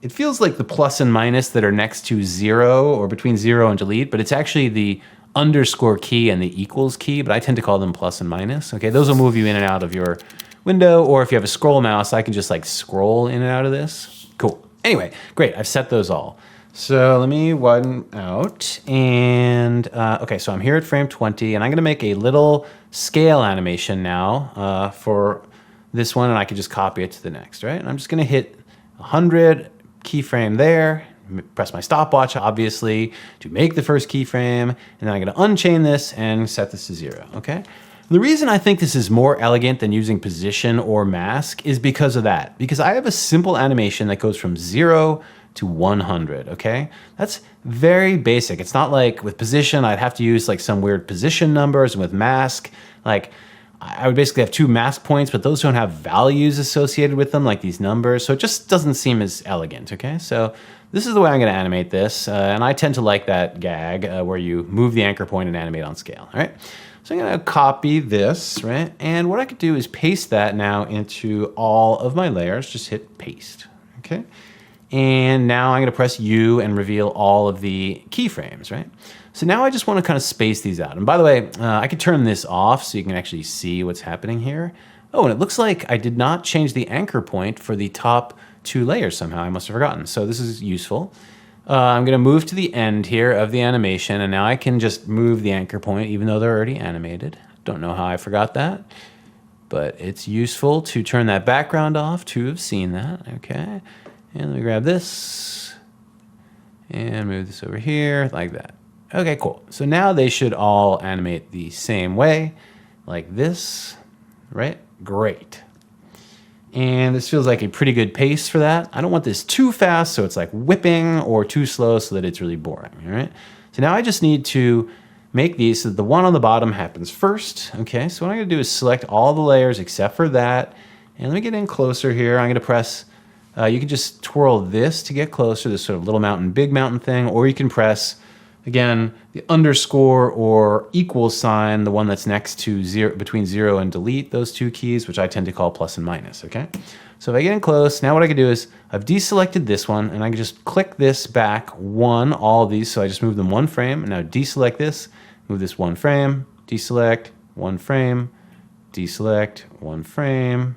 it feels like the plus and minus that are next to 0 or between 0 and delete, but it's actually the underscore key and the equals key, but I tend to call them plus and minus. Okay, those will move you in and out of your window, or if you have a scroll mouse, I can just like scroll in and out of this. Cool. Anyway, great, I've set those all. So let me widen out, and okay, so I'm here at frame 20, and I'm gonna make a little scale animation now for this one, and I can just copy it to the next, right? And I'm just gonna hit 100, keyframe there, press my stopwatch, obviously, to make the first keyframe, and then I'm gonna unchain this and set this to 0, okay? The reason I think this is more elegant than using position or mask is because of that, because I have a simple animation that goes from 0 to 100, okay? That's very basic. It's not like with position, I'd have to use like some weird position numbers, and with mask, like I would basically have 2 mask points, but those don't have values associated with them like these numbers, so it just doesn't seem as elegant, okay? So this is the way I'm gonna animate this, and I tend to like that gag where you move the anchor point and animate on scale, all right? So I'm gonna copy this, right? And what I could do is paste that now into all of my layers, just hit paste, okay? And now I'm gonna press U and reveal all of the keyframes, right? So now I just wanna kind of space these out. And by the way, I could turn this off so you can actually see what's happening here. Oh, and it looks like I did not change the anchor point for the top 2 layers somehow. I must have forgotten. So this is useful. I'm gonna move to the end here of the animation, and now I can just move the anchor point even though they're already animated. Don't know how I forgot that, but it's useful to turn that background off to have seen that. Okay, and let me grab this and move this over here like that. Okay, cool. So now they should all animate the same way, like this, right? Great. And this feels like a pretty good pace for that. I don't want this too fast, so it's like whipping, or too slow so that it's really boring, all right? So now I just need to make these so that the one on the bottom happens first, okay? So what I'm gonna do is select all the layers except for that, and let me get in closer here. I'm gonna press, you can just twirl this to get closer, this sort of little mountain, big mountain thing, or you can press, again, the underscore or equal sign, the one that's next to zero, between 0 and delete, those two keys, which I tend to call plus and minus, okay? So if I get in close, now what I can do is, I've deselected this one, and I can just click this back one, all of these, so I just move them one frame, and now deselect this, move this one frame, deselect, one frame, deselect, one frame,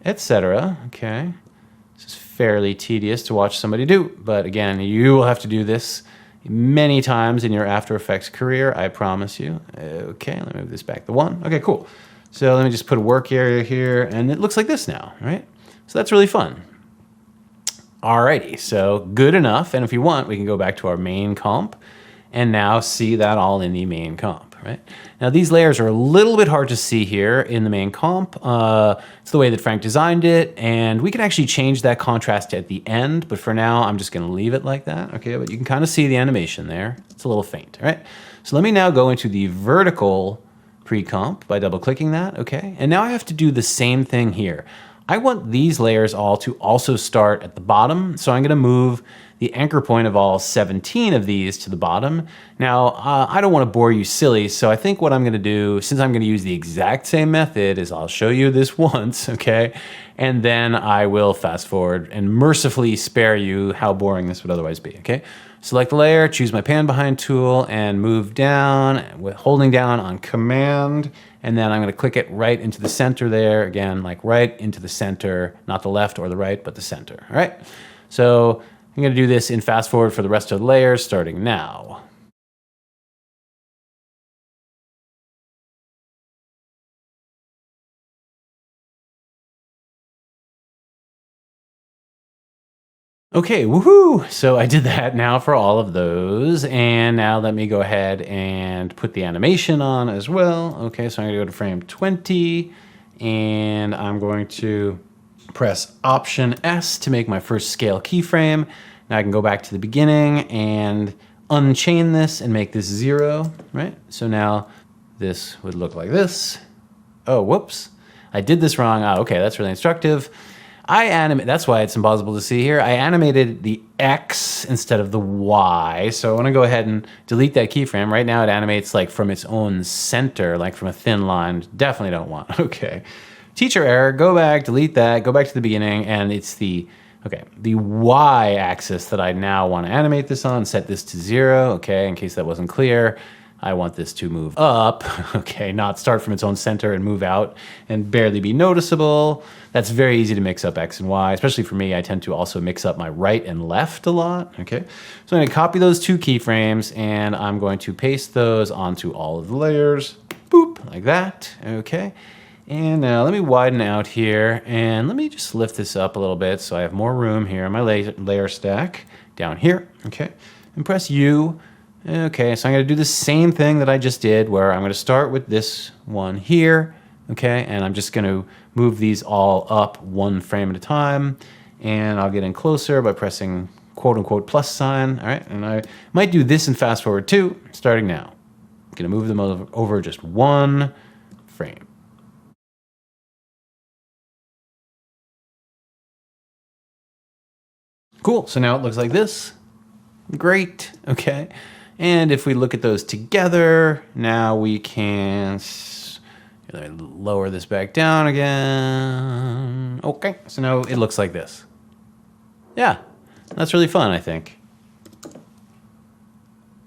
etc., okay? This is fairly tedious to watch somebody do, but again, you will have to do this many times in your After Effects career, I promise you. Okay, let me move this back to one. Okay, cool. So let me just put a work area here, and it looks like this now, right? So that's really fun. Alrighty, so good enough. And if you want, we can go back to our main comp and now see that all in the main comp, right? Now these layers are a little bit hard to see here in the main comp. It's the way that Frank designed it, and we can actually change that contrast at the end, but for now, I'm just gonna leave it like that, okay? But you can kind of see the animation there. It's a little faint, all right? So let me now go into the vertical pre-comp by double-clicking that, okay? And now I have to do the same thing here. I want these layers all to also start at the bottom, so I'm gonna move the anchor point of all 17 of these to the bottom. Now, I don't wanna bore you silly, so I think what I'm gonna do, since I'm gonna use the exact same method, is I'll show you this once, okay? And then I will fast forward and mercifully spare you how boring this would otherwise be, okay? Select the layer, choose my pan behind tool, and move down, with holding down on Command, and then I'm gonna click it right into the center there, again, like right into the center, not the left or the right, but the center, all right? So I'm gonna do this in fast forward for the rest of the layers, starting now. Okay, woohoo! So I did that now for all of those, and now let me go ahead and put the animation on as well. Okay, so I'm gonna go to frame 20, and I'm going to press Option S to make my first scale keyframe. Now I can go back to the beginning and unchain this and make this 0, right? So now this would look like this. Oh, whoops. I did this wrong. Oh, okay, that's really instructive. That's why it's impossible to see here. I animated the X instead of the Y. So I want to go ahead and delete that keyframe. Right now it animates like from its own center, like from a thin line. Definitely don't want. Okay. Teacher error, go back, delete that, go back to the beginning, and it's the Y axis that I now want to animate this on. Set this to 0, okay, in case that wasn't clear. I want this to move up, okay, not start from its own center and move out and barely be noticeable. That's very easy to mix up X and Y, especially for me. I tend to also mix up my right and left a lot, okay? So I'm gonna copy those two keyframes and I'm going to paste those onto all of the layers, boop, like that, okay? And now let me widen out here and let me just lift this up a little bit so I have more room here in my layer stack down here, okay? And press U. Okay, so I'm gonna do the same thing that I just did where I'm gonna start with this one here, okay? And I'm just gonna move these all up one frame at a time, and I'll get in closer by pressing quote unquote plus sign, all right? And I might do this in fast forward too, starting now. I'm gonna move them over just one frame. Cool, so now it looks like this. Great, okay. And if we look at those together, now we can lower this back down again. Okay, so now it looks like this. Yeah, that's really fun, I think.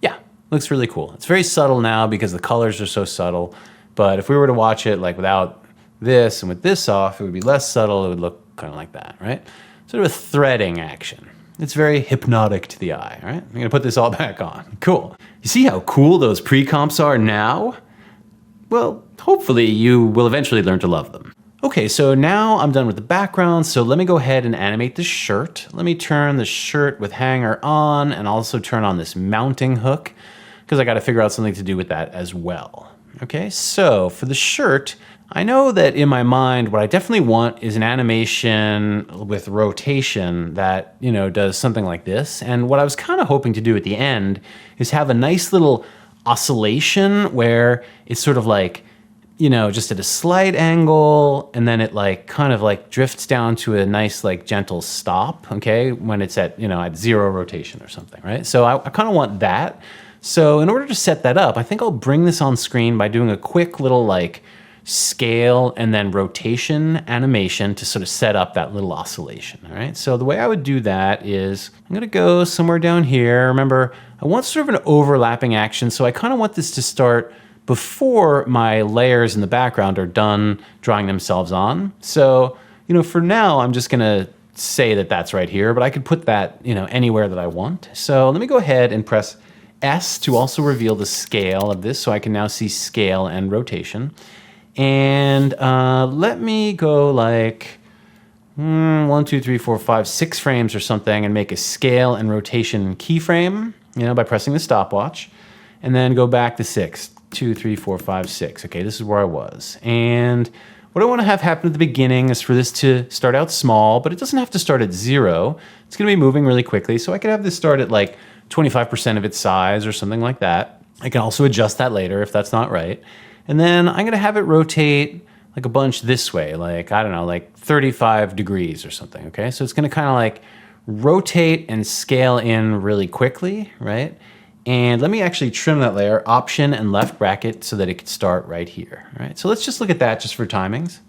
Yeah, looks really cool. It's very subtle now because the colors are so subtle, but if we were to watch it like without this and with this off, it would be less subtle. It would look kind of like that, right? Sort of a threading action. It's very hypnotic to the eye, all right? I'm gonna put this all back on. Cool. You see how cool those pre-comps are now? well, hopefully you will eventually learn to love them. Okay, so now I'm done with the background, so let me go ahead and animate the shirt. Let me turn the shirt with hanger on and also turn on this mounting hook because I got to figure out something to do with that as well. Okay, so for the shirt, I know that in my mind, what I definitely want is an animation with rotation that, does something like this. And what I was kind of hoping to do at the end is have a nice little oscillation where it's sort of like, just at a slight angle, and then it kind of drifts down to a nice gentle stop, okay, when it's at, at 0 rotation or something, right? So I kind of want that. So in order to set that up, I think I'll bring this on screen by doing a quick little scale and then rotation animation to sort of set up that little oscillation, all right? So the way I would do that is I'm gonna go somewhere down here. Remember, I want sort of an overlapping action, so I kind of want this to start before my layers in the background are done drawing themselves on. So, for now, I'm just gonna say that that's right here, but I could put that, anywhere that I want. So let me go ahead and press S to also reveal the scale of this, so I can now see scale and rotation. And let me go 1, 2, 3, 4, 5, 6 frames or something and make a scale and rotation keyframe, by pressing the stopwatch, and then go back to 6. 2, 3, 4, 5, 6. Okay, this is where I was. And what I want to have happen at the beginning is for this to start out small, but it doesn't have to start at 0. It's going to be moving really quickly, so I could have this start at 25% of its size or something like that. I can also adjust that later if that's not right. And then I'm going to have it rotate a bunch this way, I don't know, 35 degrees or something, okay? So it's going to kind of rotate and scale in really quickly, right? And let me actually trim that layer, Option and left bracket, so that it could start right here, right? So let's just look at that just for timings.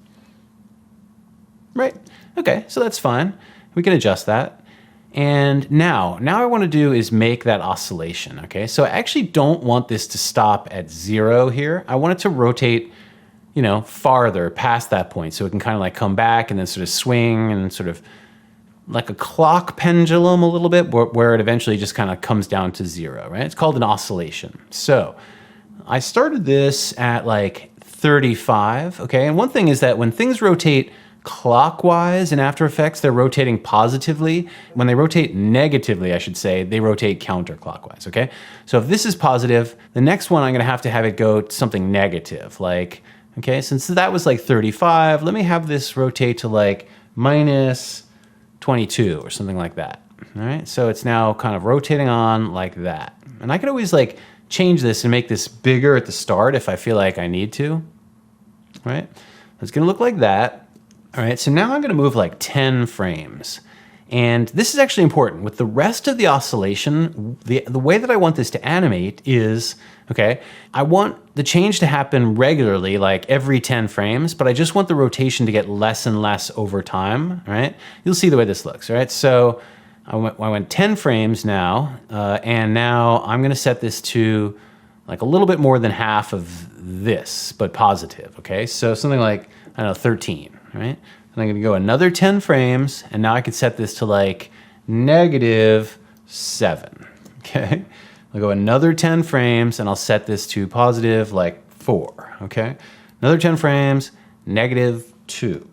Right, okay, so that's fine. We can adjust that. And now I want to do is make that oscillation, okay? So I actually don't want this to stop at 0 here. I want it to rotate, farther past that point, so it can kind of come back and then sort of swing and sort of like a clock pendulum a little bit, where it eventually just kind of comes down to 0, right? It's called an oscillation. So I started this at 35, okay? And one thing is that when things rotate clockwise in After Effects, they're rotating positively. When they rotate negatively, I should say, they rotate counterclockwise, okay? So if this is positive, the next one I'm gonna have it go to something negative, okay, since that was 35, let me have this rotate to minus 22 or something like that. All right, so it's now kind of rotating on like that. And I could always change this and make this bigger at the start if I feel like I need to. All right, it's gonna look like that. All right, so now I'm gonna move 10 frames. And this is actually important. With the rest of the oscillation, the way that I want this to animate is, okay, I want the change to happen regularly, every 10 frames, but I just want the rotation to get less and less over time, all right? You'll see the way this looks, all right? So I went 10 frames now, and now I'm gonna set this to a little bit more than half of this, but positive, okay? So something I don't know, 13, right? And I'm gonna go another 10 frames, and now I can set this to -7, okay? I'll go another 10 frames, and I'll set this to positive 4, okay? Another 10 frames, -2,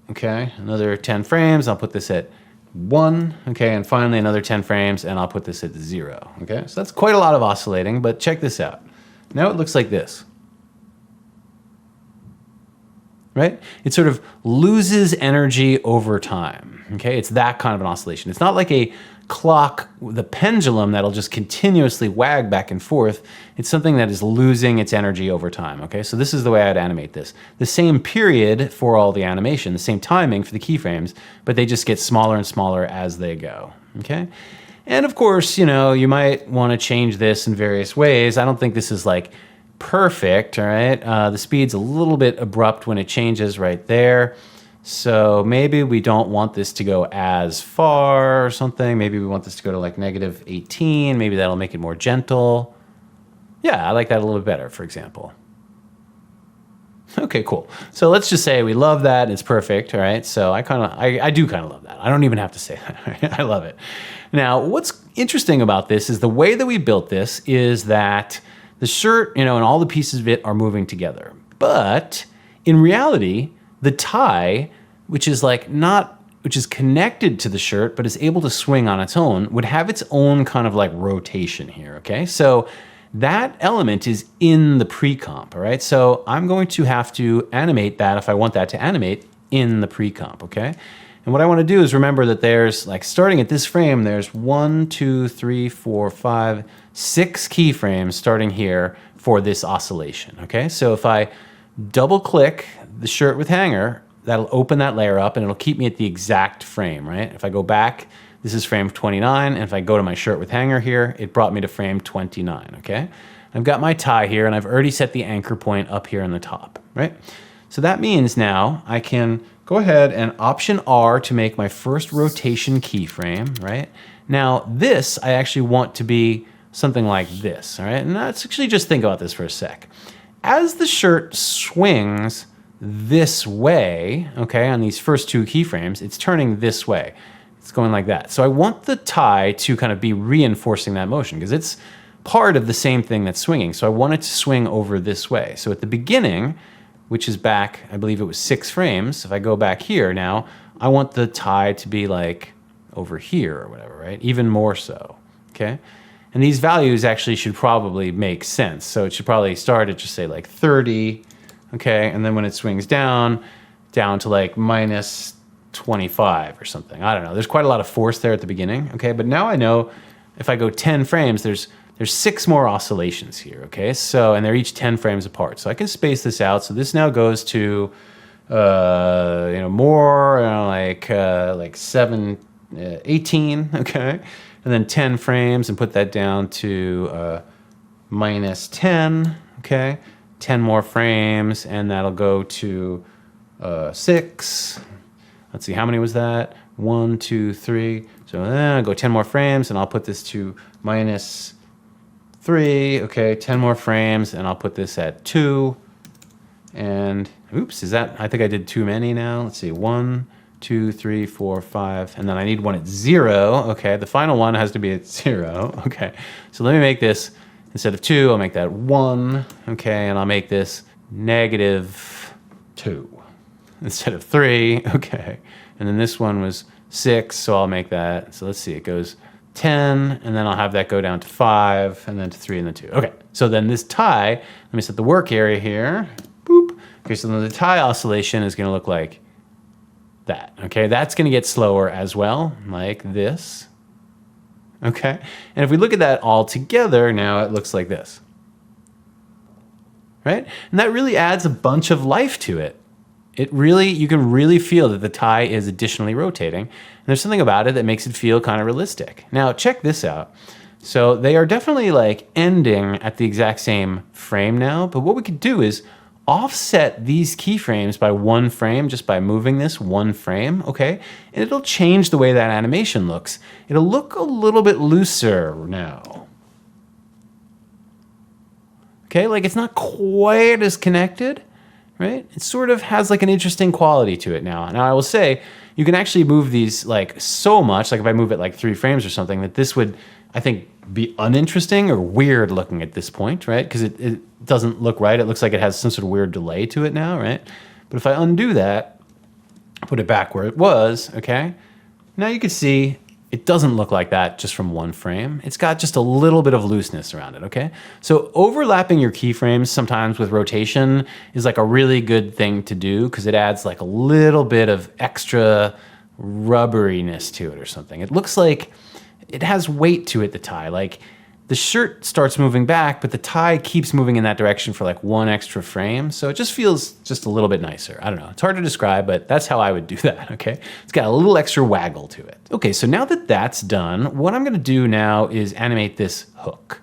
okay? Another 10 frames, I'll put this at 1, okay? And finally another 10 frames, and I'll put this at 0, okay? So that's quite a lot of oscillating, but check this out. Now it looks like this. Right? It sort of loses energy over time, okay? It's that kind of an oscillation. It's not like a clock, the pendulum that'll just continuously wag back and forth. It's something that is losing its energy over time, okay? So this is the way I'd animate this. The same period for all the animation, the same timing for the keyframes, but they just get smaller and smaller as they go, okay? And of course, you might want to change this in various ways. I don't think this is perfect, all right? The speed's a little bit abrupt when it changes right there. So maybe we don't want this to go as far or something. Maybe we want this to go to -18. Maybe that'll make it more gentle. Yeah, I like that a little bit better, for example. Okay, cool. So let's just say we love that, it's perfect, all right? So I do kind of love that. I don't even have to say that, right? I love it. Now, what's interesting about this is the way that we built this is that The shirt, and all the pieces of it are moving together. But in reality, the tie, which is connected to the shirt, but is able to swing on its own, would have its own kind of like rotation here, okay? So that element is in the pre-comp, all right? So I'm going to have to animate that if I want that to animate in the pre-comp, okay? And what I want to do is remember that there's, like, starting at this frame, there's 1, 2, 3, 4, 5, 6 keyframes starting here for this oscillation, okay? So if I double click the shirt with hanger, that'll open that layer up and it'll keep me at the exact frame, right? If I go back, this is frame 29, and if I go to my shirt with hanger here, it brought me to frame 29, okay? I've got my tie here, and I've already set the anchor point up here in the top, right? So that means now I can go ahead and Option R to make my first rotation keyframe, right? Now this, I actually want to be something like this, all right? And let's actually just think about this for a sec. As the shirt swings this way, okay, on these first 2 keyframes, it's turning this way. It's going like that. So I want the tie to kind of be reinforcing that motion because it's part of the same thing that's swinging. So I want it to swing over this way. So at the beginning, which is back, I believe it was 6 frames. If I go back here now, I want the tie to be like over here or whatever, right? Even more so, okay? And these values actually should probably make sense. So it should probably start at just say like 30, okay? And then when it swings down to like minus 25 or something. I don't know. There's quite a lot of force there at the beginning, okay? But now I know if I go 10 frames, there's 6 more oscillations here, okay? So, and they're each 10 frames apart. So I can space this out. So this now goes to, more like 7, 18, okay? And then 10 frames and put that down to minus 10, okay? 10 more frames, and that'll go to 6. Let's see, how many was that? 1, 2, 3. So I'll go 10 more frames, and I'll put this to minus 3. Okay, 10 more frames, and I'll put this at 2. And oops, I think I did too many now. Let's see, 1, 2, 3, 4, 5, and then I need one at 0. Okay, the final one has to be at 0. Okay, so let me make this, instead of 2, I'll make that 1. Okay, and I'll make this negative 2 instead of 3. Okay, and then this one was 6, so I'll make that. So let's see, it goes 10, and then I'll have that go down to 5, and then to 3, and then 2. Okay, so then this tie, let me set the work area here. Boop. Okay, so then the tie oscillation is going to look like that. Okay, that's going to get slower as well, like this. Okay, and if we look at that all together, now it looks like this. Right? And that really adds a bunch of life to it. You can really feel that the tie is additionally rotating. And there's something about it that makes it feel kind of realistic. Now, check this out. So they are definitely like ending at the exact same frame now, but what we could do is offset these keyframes by 1 frame just by moving this 1 frame, okay? And it'll change the way that animation looks. It'll look a little bit looser now. Okay, like it's not quite as connected, right? It sort of has like an interesting quality to it now. Now I will say, you can actually move these like so much, like if I move it like 3 frames or something, that this would, I think, be uninteresting or weird looking at this point, right? Because it doesn't look right. It looks like it has some sort of weird delay to it now, right? But if I undo that, put it back where it was, okay? Now you can see it doesn't look like that just from 1 frame. It's got just a little bit of looseness around it, okay? So overlapping your keyframes sometimes with rotation is like a really good thing to do because it adds like a little bit of extra rubberiness to it or something. It looks like it has weight to it, the tie. Like the shirt starts moving back, but the tie keeps moving in that direction for like 1 extra frame. So it just feels just a little bit nicer. I don't know. It's hard to describe, but that's how I would do that, okay? It's got a little extra waggle to it. Okay, so now that that's done, what I'm gonna do now is animate this hook.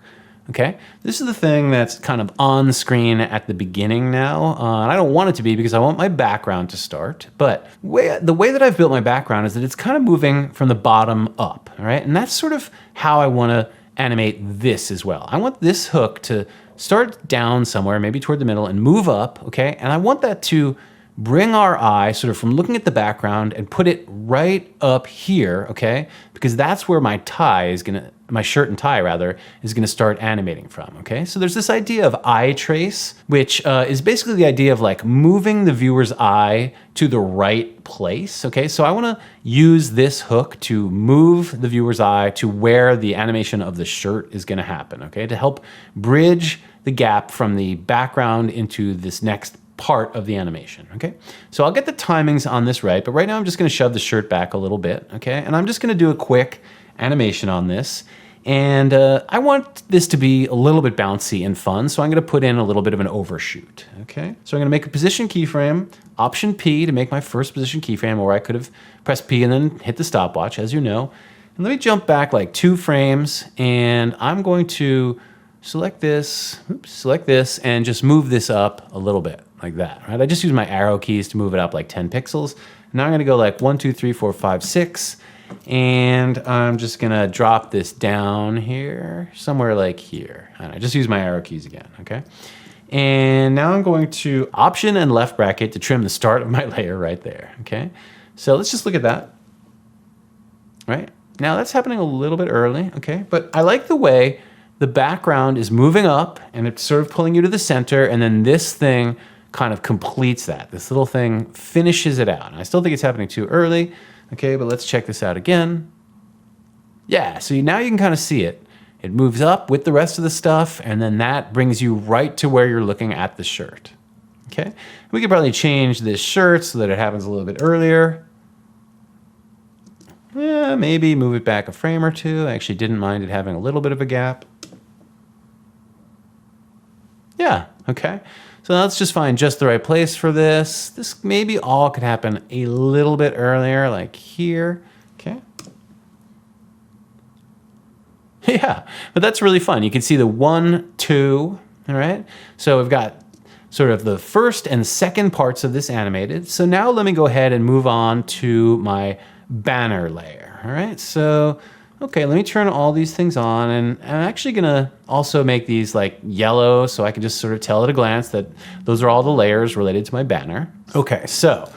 Okay, this is the thing that's kind of on screen at the beginning now. And I don't want it to be because I want my background to start. But the way that I've built my background is that it's kind of moving from the bottom up, all right? And that's sort of how I want to animate this as well. I want this hook to start down somewhere, maybe toward the middle, and move up, okay? And I want that to bring our eye sort of from looking at the background and put it right up here, okay? Because that's where my tie is gonna, my shirt and tie rather, is gonna start animating from, okay? So there's this idea of eye trace, which is basically the idea of like moving the viewer's eye to the right place, okay? So I wanna use this hook to move the viewer's eye to where the animation of the shirt is gonna happen, okay? To help bridge the gap from the background into this next part of the animation, okay? So I'll get the timings on this right, but right now I'm just gonna shove the shirt back a little bit, okay? And I'm just gonna do a quick animation on this. And I want this to be a little bit bouncy and fun, so I'm gonna put in a little bit of an overshoot, okay? So I'm gonna make a position keyframe, Option P to make my first position keyframe, or I could have pressed P and then hit the stopwatch, as you know. And let me jump back like 2 frames, and I'm going to select this, and just move this up a little bit, like that, right? I just use my arrow keys to move it up like 10 pixels. Now I'm gonna go like 1, 2, 3, 4, 5, 6, and I'm just gonna drop this down here, somewhere like here. And I just use my arrow keys again, okay? And now I'm going to Option and left bracket to trim the start of my layer right there, okay? So let's just look at that, right? Now that's happening a little bit early, okay? But I like the way the background is moving up and it's sort of pulling you to the center, and then this thing kind of completes that. This little thing finishes it out. And I still think it's happening too early, okay, but let's check this out again. Yeah, so now you can kind of see it. It moves up with the rest of the stuff, and then that brings you right to where you're looking at the shirt, okay? We could probably change this shirt so that it happens a little bit earlier. Yeah, maybe move it back a frame or two. I actually didn't mind it having a little bit of a gap. Yeah, okay. So let's just find just the right place for this. This maybe all could happen a little bit earlier, like here, okay? Yeah, but that's really fun. You can see the 1, 2, all right? So we've got sort of the first and second parts of this animated. So now let me go ahead and move on to my banner layer, all right? So, okay, let me turn all these things on, and I'm actually gonna also make these like yellow so I can just sort of tell at a glance that those are all the layers related to my banner. Okay, so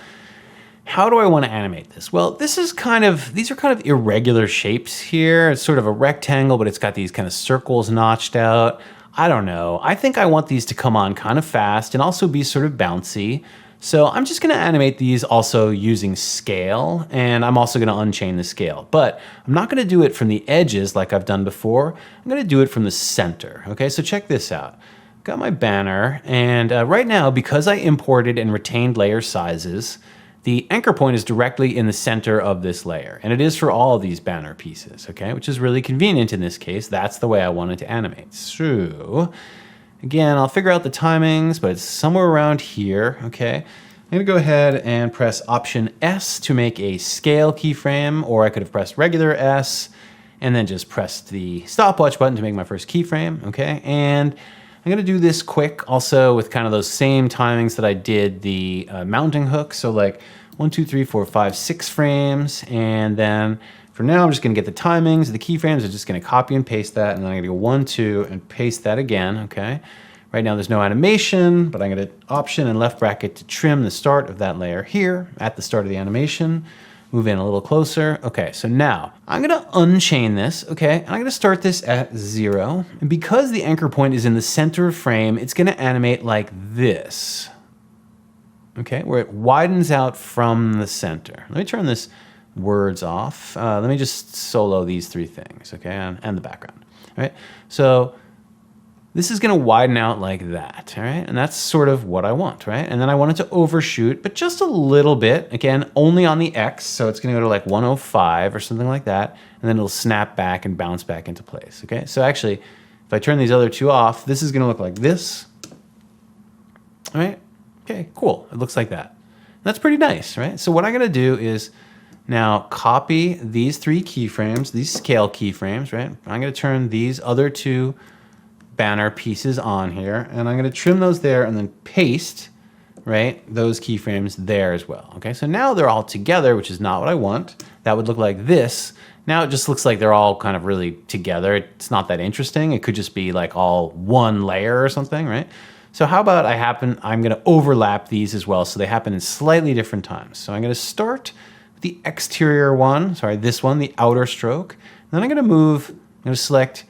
how do I want to animate this? Well, these are kind of irregular shapes here. It's sort of a rectangle, but it's got these kind of circles notched out. I don't know. I think I want these to come on kind of fast and also be sort of bouncy. So I'm just gonna animate these also using scale, and I'm also gonna unchain the scale. But I'm not gonna do it from the edges like I've done before. I'm gonna do it from the center, okay? So check this out. Got my banner, and right now, because I imported and retained layer sizes, the anchor point is directly in the center of this layer, and it is for all of these banner pieces, okay? Which is really convenient in this case. That's the way I wanted to animate. So, again, I'll figure out the timings, but it's somewhere around here, okay? I'm gonna go ahead and press Option S to make a scale keyframe, or I could have pressed regular S, and then just pressed the stopwatch button to make my first keyframe, okay? And I'm gonna do this quick also with kind of those same timings that I did the mounting hook. So like 1, 2, 3, 4, 5, 6 frames. And then for now, I'm just gonna get the timings, the keyframes. I'm just gonna copy and paste that. And then I'm gonna go 1, 2, and paste that again, okay? Right now there's no animation, but I'm gonna Option and left bracket to trim the start of that layer here at the start of the animation. Move in a little closer. Okay, so now I'm gonna unchain this, okay? And I'm gonna start this at 0. And because the anchor point is in the center of frame, it's gonna animate like this, okay? Where it widens out from the center. Let me turn this words off. Let me just solo these 3 things, okay? And the background, all right? So this is gonna widen out like that, all right? And that's sort of what I want, right? And then I want it to overshoot, but just a little bit, again, only on the X, so it's gonna go to like 105 or something like that, and then it'll snap back and bounce back into place, okay? So actually, if I turn these other 2 off, this is gonna look like this, all right? Okay, cool, it looks like that. That's pretty nice, right? So what I'm gonna do is now copy these 3 keyframes, these scale keyframes, right? I'm gonna turn these other 2 banner pieces on here, and I'm gonna trim those there and then paste, right, those keyframes there as well, okay? So now they're all together, which is not what I want. That would look like this. Now it just looks like they're all kind of really together. It's not that interesting. It could just be like all one layer or something, right? So how about I'm gonna overlap these as well so they happen in slightly different times. So I'm gonna start with the exterior one, sorry, this one, the outer stroke. Then I'm gonna move I'm going to select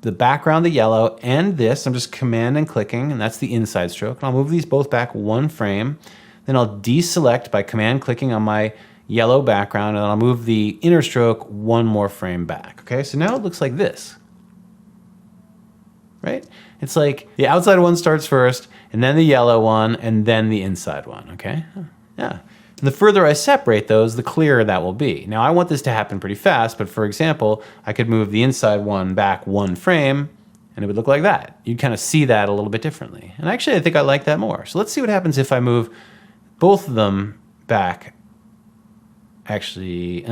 the background, the yellow, and this. I'm just command and clicking, and that's the inside stroke. And I'll move these both back 1 frame. Then I'll deselect by command clicking on my yellow background, and I'll move the inner stroke 1 more frame back. Okay, so now it looks like this. Right? It's like the outside one starts first, and then the yellow one, and then the inside one. Okay? Yeah. And the further I separate those, the clearer that will be. Now I want this to happen pretty fast, but for example, I could move the inside one back 1 frame, and it would look like that. You'd kind of see that a little bit differently. And actually, I think I like that more. So let's see what happens if I move both of them back. Actually,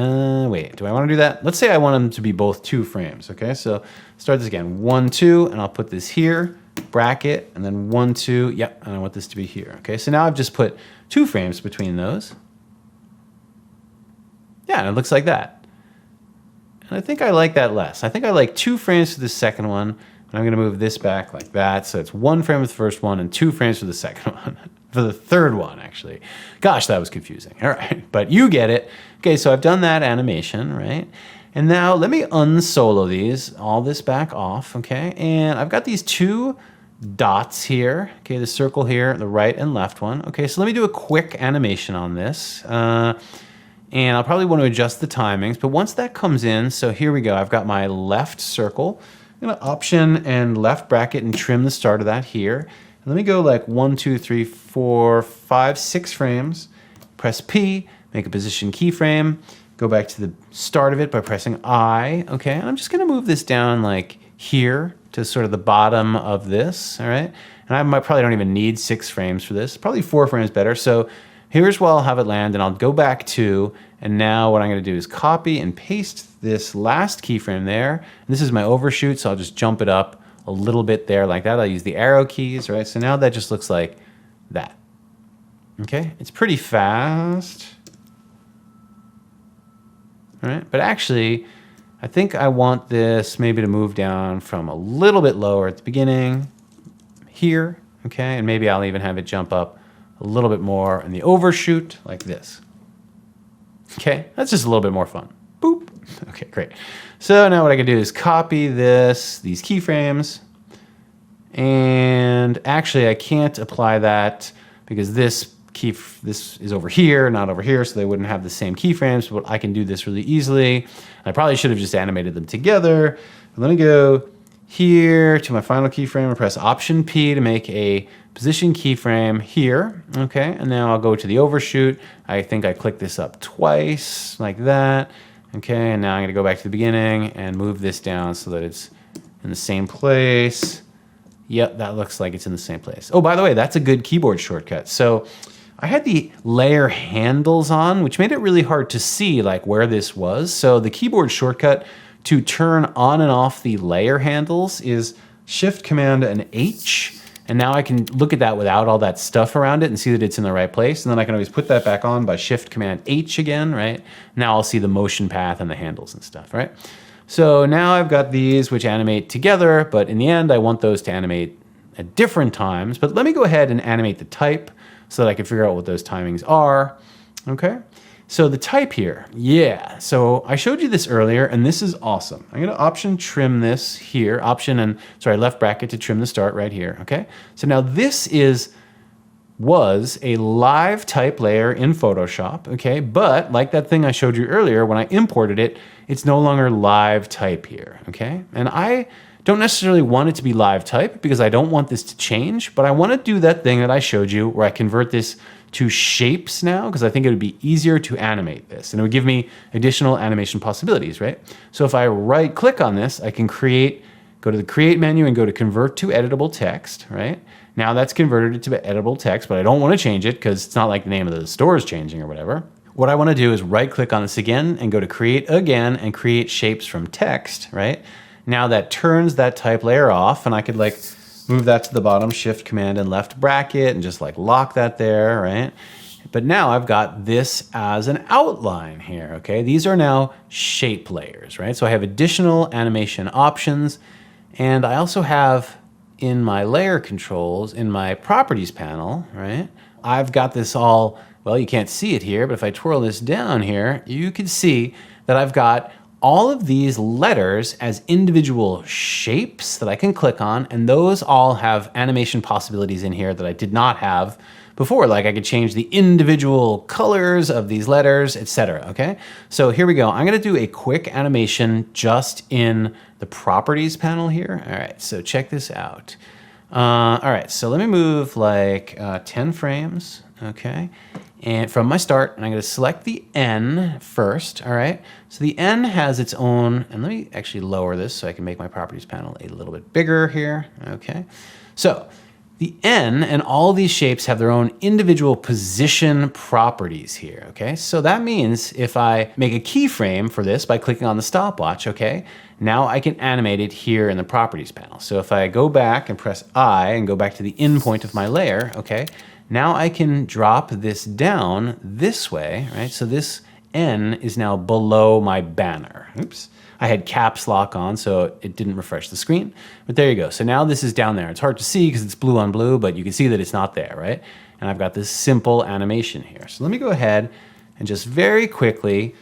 wait, do I want to do that? Let's say I want them to be both 2 frames, okay? So start this again, 1, 2, and I'll put this here, bracket, and then 1, 2, yep, and I want this to be here, okay? So now I've just put 2 frames between those. Yeah, and it looks like that. And I think I like that less. I think I like 2 frames for the second one, and I'm gonna move this back like that, so it's 1 frame for the first one and 2 frames for the second one. For the third one, actually. Gosh, that was confusing. All right, but you get it. Okay, so I've done that animation, right? And now let me unsolo these, all this back off, okay? And I've got these 2 dots here, okay, the circle here, the right and left one. Okay, so let me do a quick animation on this. And I'll probably want to adjust the timings, but once that comes in, so here we go. I've got my left circle. I'm gonna option and left bracket and trim the start of that here. Let me go like 1, 2, 3, 4, 5, 6 frames. Press P, make a position keyframe. Go back to the start of it by pressing I. Okay, and I'm just gonna move this down like here to sort of the bottom of this, all right? And I probably don't even need 6 frames for this. Probably 4 frames better. So here's where I'll have it land, and I'll go back to, and now what I'm gonna do is copy and paste this last keyframe there. And this is my overshoot, so I'll just jump it up a little bit there like that. I'll use the arrow keys, right? So now that just looks like that. Okay, it's pretty fast. All right, but actually, I think I want this maybe to move down from a little bit lower at the beginning here, okay? And maybe I'll even have it jump up a little bit more in the overshoot like this. Okay, that's just a little bit more fun. Boop. Okay, great. So now what I can do is copy these keyframes, and actually I can't apply that because this is over here, not over here, so they wouldn't have the same keyframes, but I can do this really easily. I probably should have just animated them together. Let me go here to my final keyframe and press Option P to make a position keyframe here, okay? And now I'll go to the overshoot. I think I click this up twice like that. Okay, and now I'm gonna go back to the beginning and move this down so that it's in the same place. Yep, that looks like it's in the same place. Oh, by the way, that's a good keyboard shortcut. So I had the layer handles on, which made it really hard to see like where this was. So the keyboard shortcut to turn on and off the layer handles is Shift Command and H. And now I can look at that without all that stuff around it and see that it's in the right place. And then I can always put that back on by Shift Command H again, right? Now I'll see the motion path and the handles and stuff, right? So now I've got these which animate together, but in the end I want those to animate at different times. But let me go ahead and animate the type so that I can figure out what those timings are, okay? So the type here, yeah. So I showed you this earlier, and this is awesome. I'm gonna option trim this here, left bracket to trim the start right here, okay? So now this was a live type layer in Photoshop, okay? But like that thing I showed you earlier, when I imported it, it's no longer live type here, okay? And I don't necessarily want it to be live type because I don't want this to change, but I wanna do that thing that I showed you where I convert this to shapes now, because I think it would be easier to animate this and it would give me additional animation possibilities, right? So if I right click on this, I can go to the create menu and go to convert to editable text, right? Now that's converted it to editable text, but I don't want to change it because it's not like the name of the store is changing or whatever. What I want to do is right click on this again and go to create again and create shapes from text, right? Now that turns that type layer off, and I could like move that to the bottom, Shift Command and left bracket, and just like lock that there, right? But now I've got this as an outline here, okay? These are now shape layers, right? So I have additional animation options, and I also have in my layer controls, in my properties panel, right? I've got this all, well, you can't see it here, but if I twirl this down here, you can see that I've got all of these letters as individual shapes that I can click on, and those all have animation possibilities in here that I did not have before. Like I could change the individual colors of these letters, etc. Okay, so here we go. I'm gonna do a quick animation just in the properties panel here. All right, so check this out. All right, so let me move like 10 frames, okay? And from my start, and I'm gonna select the N first, all right? So the N has its own, and let me actually lower this so I can make my properties panel a little bit bigger here, okay? So the N and all these shapes have their own individual position properties here, okay? So that means if I make a keyframe for this by clicking on the stopwatch, okay? Now I can animate it here in the properties panel. So if I go back and press I and go back to the in point of my layer, okay? Now I can drop this down this way, right? So this N is now below my banner. Oops. I had caps lock on, so it didn't refresh the screen, but there you go. So now this is down there. It's hard to see because it's blue on blue, but you can see that it's not there, right? And I've got this simple animation here. So let me go ahead and just very quickly,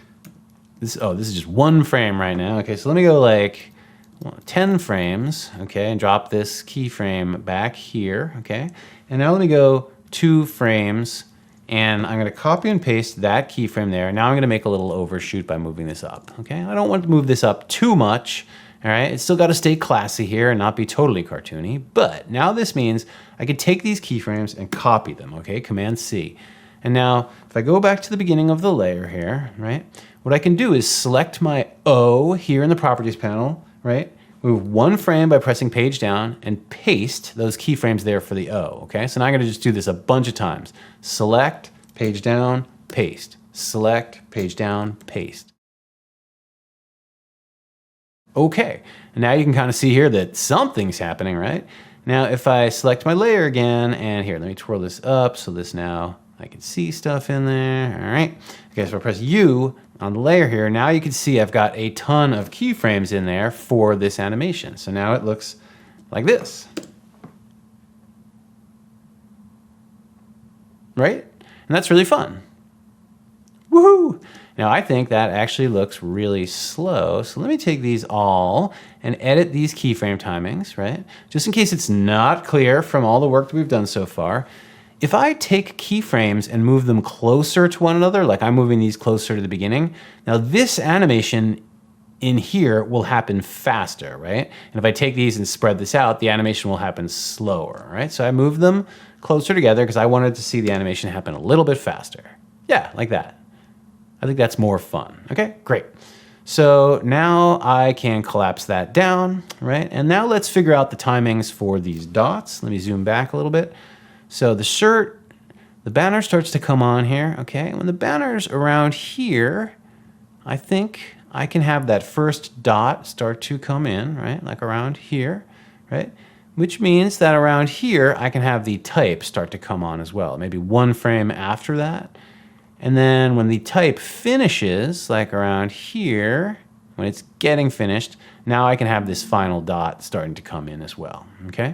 this is just one frame right now. Okay, so let me go like 10 frames, okay, and drop this keyframe back here, okay? And now let me go 2 frames, and I'm gonna copy and paste that keyframe there. Now I'm gonna make a little overshoot by moving this up, okay? I don't want to move this up too much, all right? It's still gotta stay classy here and not be totally cartoony, but now this means I can take these keyframes and copy them, okay? Command C. And now, if I go back to the beginning of the layer here, right? What I can do is select my O here in the properties panel, right? Move 1 frame by pressing page down and paste those keyframes there for the O, okay? So now I'm gonna just do this a bunch of times. Select, page down, paste. Select, page down, paste. Okay, and now you can kind of see here that something's happening, right? Now if I select my layer again, and here, let me twirl this up so this now, I can see stuff in there, all right? Okay, so I press U on the layer here. Now you can see I've got a ton of keyframes in there for this animation. So now it looks like this, right? And that's really fun. Woohoo! Now I think that actually looks really slow. So let me take these all and edit these keyframe timings, right? Just in case it's not clear from all the work that we've done so far. If I take keyframes and move them closer to one another, like I'm moving these closer to the beginning, now this animation in here will happen faster, right? And if I take these and spread this out, the animation will happen slower, right? So I move them closer together because I wanted to see the animation happen a little bit faster. Yeah, like that. I think that's more fun. Okay, great. So now I can collapse that down, right? And now let's figure out the timings for these dots. Let me zoom back a little bit. So the shirt, the banner starts to come on here, okay? When the banner's around here, I think I can have that first dot start to come in, right? Like around here, right? Which means that around here, I can have the type start to come on as well, maybe 1 frame after that. And then when the type finishes, like around here, when it's getting finished, now I can have this final dot starting to come in as well, okay?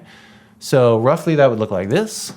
So roughly that would look like this.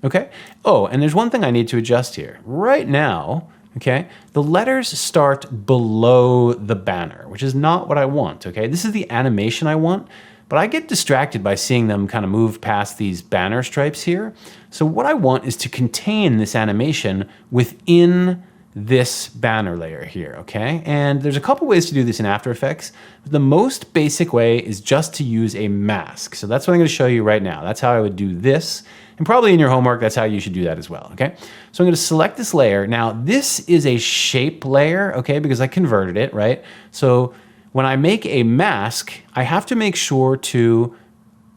Okay. Oh, and there's one thing I need to adjust here. Right now, okay, the letters start below the banner, which is not what I want, okay? This is the animation I want, but I get distracted by seeing them kind of move past these banner stripes here. So what I want is to contain this animation within this banner layer here, okay? And there's a couple ways to do this in After Effects. The most basic way is just to use a mask. So that's what I'm gonna show you right now. That's how I would do this. And probably in your homework, that's how you should do that as well, okay? So I'm gonna select this layer. Now, this is a shape layer, okay, because I converted it, right? So when I make a mask, I have to make sure to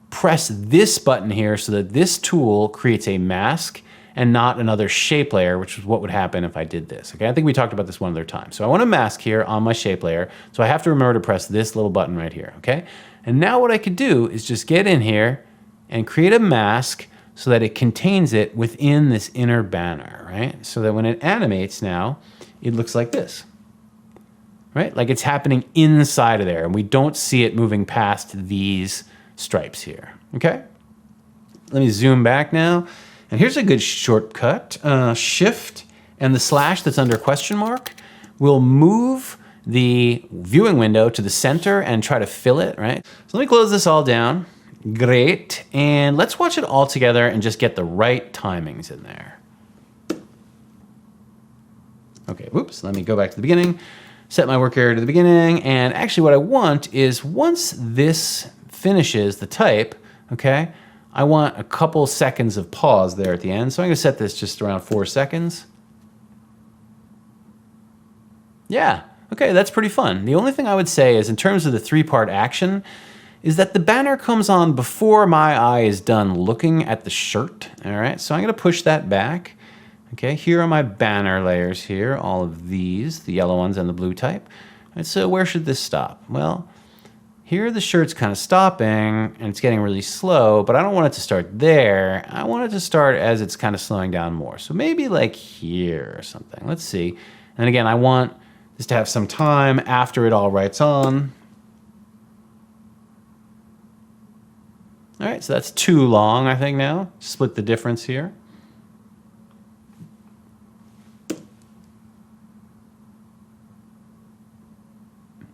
press this button here so that this tool creates a mask and not another shape layer, which is what would happen if I did this, okay? I think we talked about this one other time. So I want a mask here on my shape layer, so I have to remember to press this little button right here, okay? And now what I could do is just get in here and create a mask so that it contains it within this inner banner, right? So that when it animates now, it looks like this, right? Like it's happening inside of there, and we don't see it moving past these stripes here, okay? Let me zoom back now. And here's a good shortcut, Shift and the slash that's under question mark we'll move the viewing window to the center and try to fill it, right? So let me close this all down. Great. And let's watch it all together and just get the right timings in there. Okay, whoops, let me go back to the beginning, set my work area to the beginning, and actually what I want is once this finishes the type, okay, I want a couple seconds of pause there at the end. So I'm gonna set this just around 4 seconds. Yeah, okay, that's pretty fun. The only thing I would say is in terms of the 3-part action is that the banner comes on before my eye is done looking at the shirt, all right? So I'm gonna push that back. Okay, here are my banner layers here, all of these, the yellow ones and the blue type. And so where should this stop? Well, here the shirt's kind of stopping and it's getting really slow, but I don't want it to start there. I want it to start as it's kind of slowing down more. So maybe like here or something. Let's see. And again, I want this to have some time after it all writes on. All right, so that's too long, I think now. Split the difference here.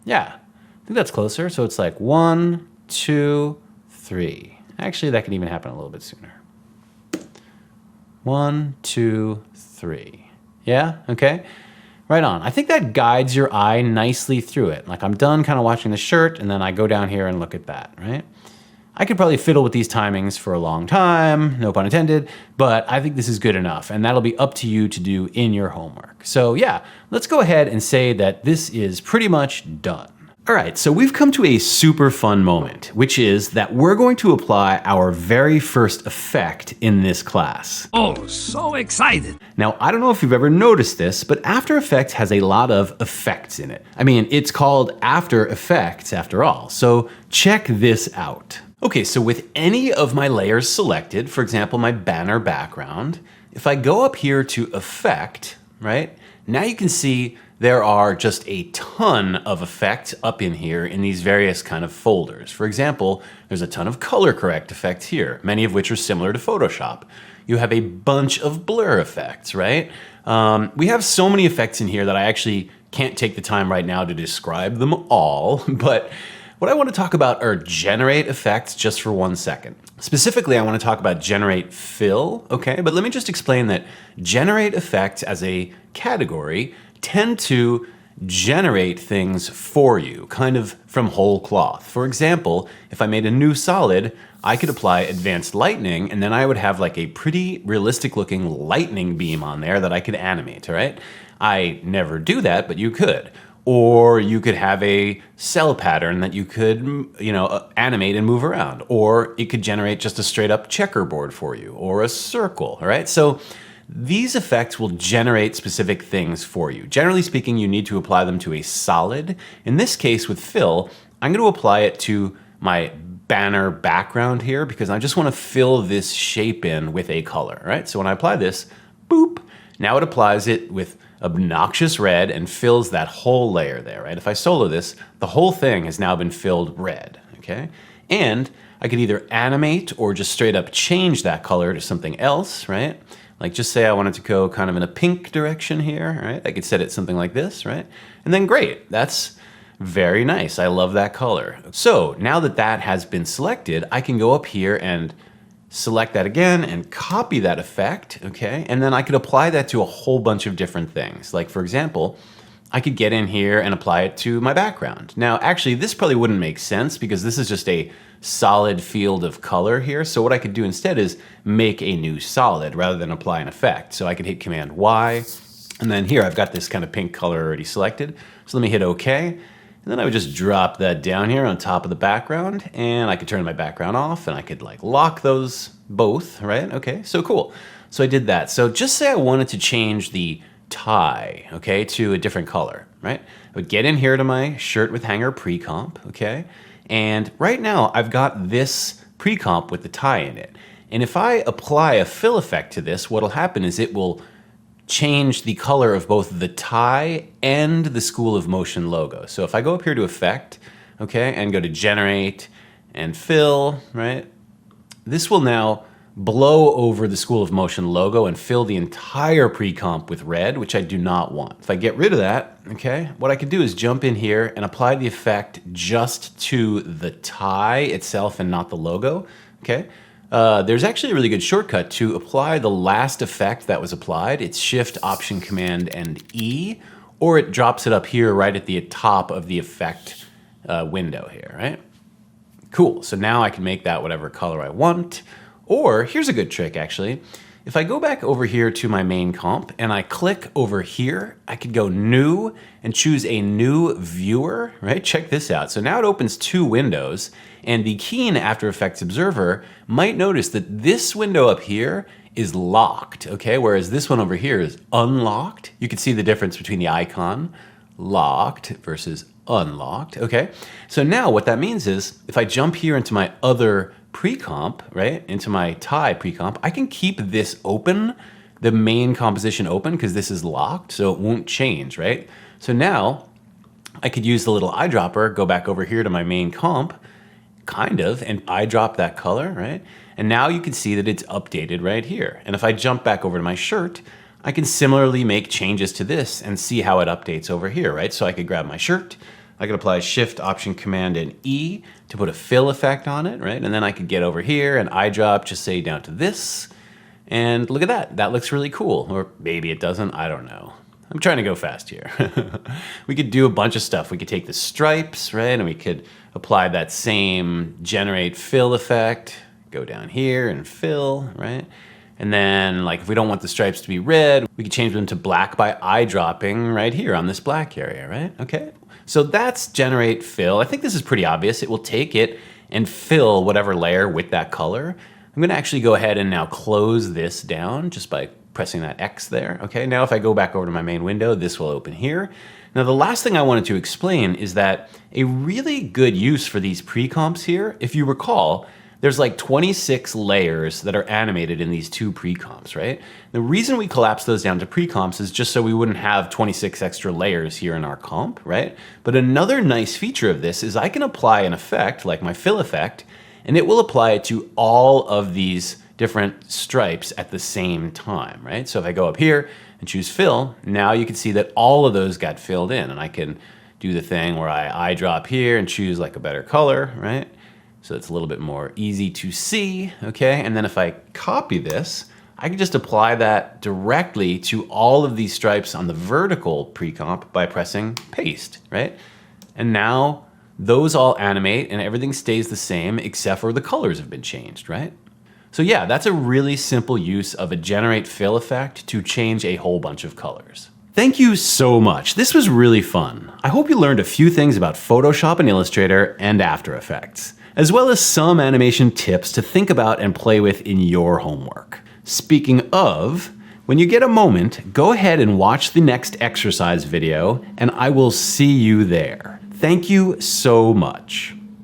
Yeah, I think that's closer. So it's like 1, 2, 3. Actually, that could even happen a little bit sooner. 1, 2, 3. Yeah, okay. Right on. I think that guides your eye nicely through it. Like I'm done kind of watching the shirt and then I go down here and look at that, right? I could probably fiddle with these timings for a long time, no pun intended, but I think this is good enough and that'll be up to you to do in your homework. So yeah, let's go ahead and say that this is pretty much done. All right, so we've come to a super fun moment, which is that we're going to apply our very first effect in this class. Oh, so excited. Now, I don't know if you've ever noticed this, but After Effects has a lot of effects in it. I mean, it's called After Effects after all, so check this out. Okay, so with any of my layers selected, for example, my banner background, if I go up here to Effect, right, now you can see there are just a ton of effects up in here in these various kind of folders. For example, there's a ton of color correct effects here, many of which are similar to Photoshop. You have a bunch of blur effects, right? We have so many effects in here that I actually can't take the time right now to describe them all, but what I want to talk about are generate effects just for 1 second. Specifically, I want to talk about generate fill, okay? But let me just explain that generate effects as a category tend to generate things for you, kind of from whole cloth. For example, if I made a new solid, I could apply advanced lightning and then I would have like a pretty realistic looking lightning beam on there that I could animate, all right? I never do that, but you could. Or you could have a cell pattern that you could, animate and move around. Or it could generate just a straight up checkerboard for you, or a circle, all right? So these effects will generate specific things for you. Generally speaking, you need to apply them to a solid. In this case with fill, I'm going to apply it to my banner background here because I just want to fill this shape in with a color, right? So when I apply this, boop, now it applies it with obnoxious red and fills that whole layer there, right? If I solo this, the whole thing has now been filled red, okay? And I could either animate or just straight up change that color to something else, right? Like just say I wanted to go kind of in a pink direction here, right? I could set it something like this, right? And then great, that's very nice. I love that color. So now that that has been selected, I can go up here and select that again and copy that effect, okay? And then I could apply that to a whole bunch of different things. Like for example, I could get in here and apply it to my background. Now, actually, this probably wouldn't make sense because this is just a solid field of color here. So what I could do instead is make a new solid rather than apply an effect. So I could hit Command Y, and then here I've got this kind of pink color already selected. So let me hit OK. And then I would just drop that down here on top of the background, and I could turn my background off, and I could like lock those both, right? Okay, so cool. So I did that. So just say I wanted to change the tie, okay, to a different color, right? I would get in here to my shirt with hanger pre-comp, okay? And right now I've got this pre-comp with the tie in it. And if I apply a fill effect to this, what'll happen is it will change the color of both the tie and the School of Motion logo. So if I go up here to Effect, okay, and go to Generate and Fill, right, this will now blow over the School of Motion logo and fill the entire pre-comp with red, which I do not want. If I get rid of that, okay, what I could do is jump in here and apply the effect just to the tie itself and not the logo, okay? There's actually a really good shortcut to apply the last effect that was applied. It's Shift, Option, Command, and E, or it drops it up here right at the top of the effect window here, right? Cool, so now I can make that whatever color I want. Or here's a good trick actually. If I go back over here to my main comp and I click over here, I could go new and choose a new viewer, right? Check this out. So now it opens two windows, and the keen After Effects observer might notice that this window up here is locked, okay? Whereas this one over here is unlocked. You can see the difference between the icon, locked versus unlocked, okay? So now what that means is if I jump here into my other pre-comp, right, into my tie pre-comp, I can keep this open, the main composition open, because this is locked, so it won't change, right? So now I could use the little eyedropper, go back over here to my main comp, kind of, and eyedrop that color, right? And now you can see that it's updated right here. And if I jump back over to my shirt, I can similarly make changes to this and see how it updates over here, right? So I could grab my shirt, I could apply Shift, Option, Command, and E to put a fill effect on it, right? And then I could get over here and eyedrop, just say down to this. And look at that, that looks really cool. Or maybe it doesn't, I don't know. I'm trying to go fast here. We could do a bunch of stuff. We could take the stripes, right? And we could apply that same generate fill effect, go down here and fill, right? And then like if we don't want the stripes to be red, we could change them to black by eyedropping right here on this black area, right? Okay. So that's generate fill. I think this is pretty obvious. It will take it and fill whatever layer with that color. I'm gonna actually go ahead and now close this down just by pressing that X there. Okay, now if I go back over to my main window, this will open here. Now the last thing I wanted to explain is that a really good use for these pre-comps here, if you recall, there's like 26 layers that are animated in these two pre-comps, right? The reason we collapse those down to pre-comps is just so we wouldn't have 26 extra layers here in our comp, right? But another nice feature of this is I can apply an effect, like my fill effect, and it will apply it to all of these different stripes at the same time, right? So if I go up here and choose fill, now you can see that all of those got filled in, and I can do the thing where I eyedrop here and choose like a better color, right? So it's a little bit more easy to see, okay? And then if I copy this, I can just apply that directly to all of these stripes on the vertical pre-comp by pressing paste, right? And now those all animate and everything stays the same except for the colors have been changed, right? So yeah, that's a really simple use of a generate fill effect to change a whole bunch of colors. Thank you so much. This was really fun. I hope you learned a few things about Photoshop and Illustrator and After Effects, as well as some animation tips to think about and play with in your homework. Speaking of, when you get a moment, go ahead and watch the next exercise video, and I will see you there. Thank you so much.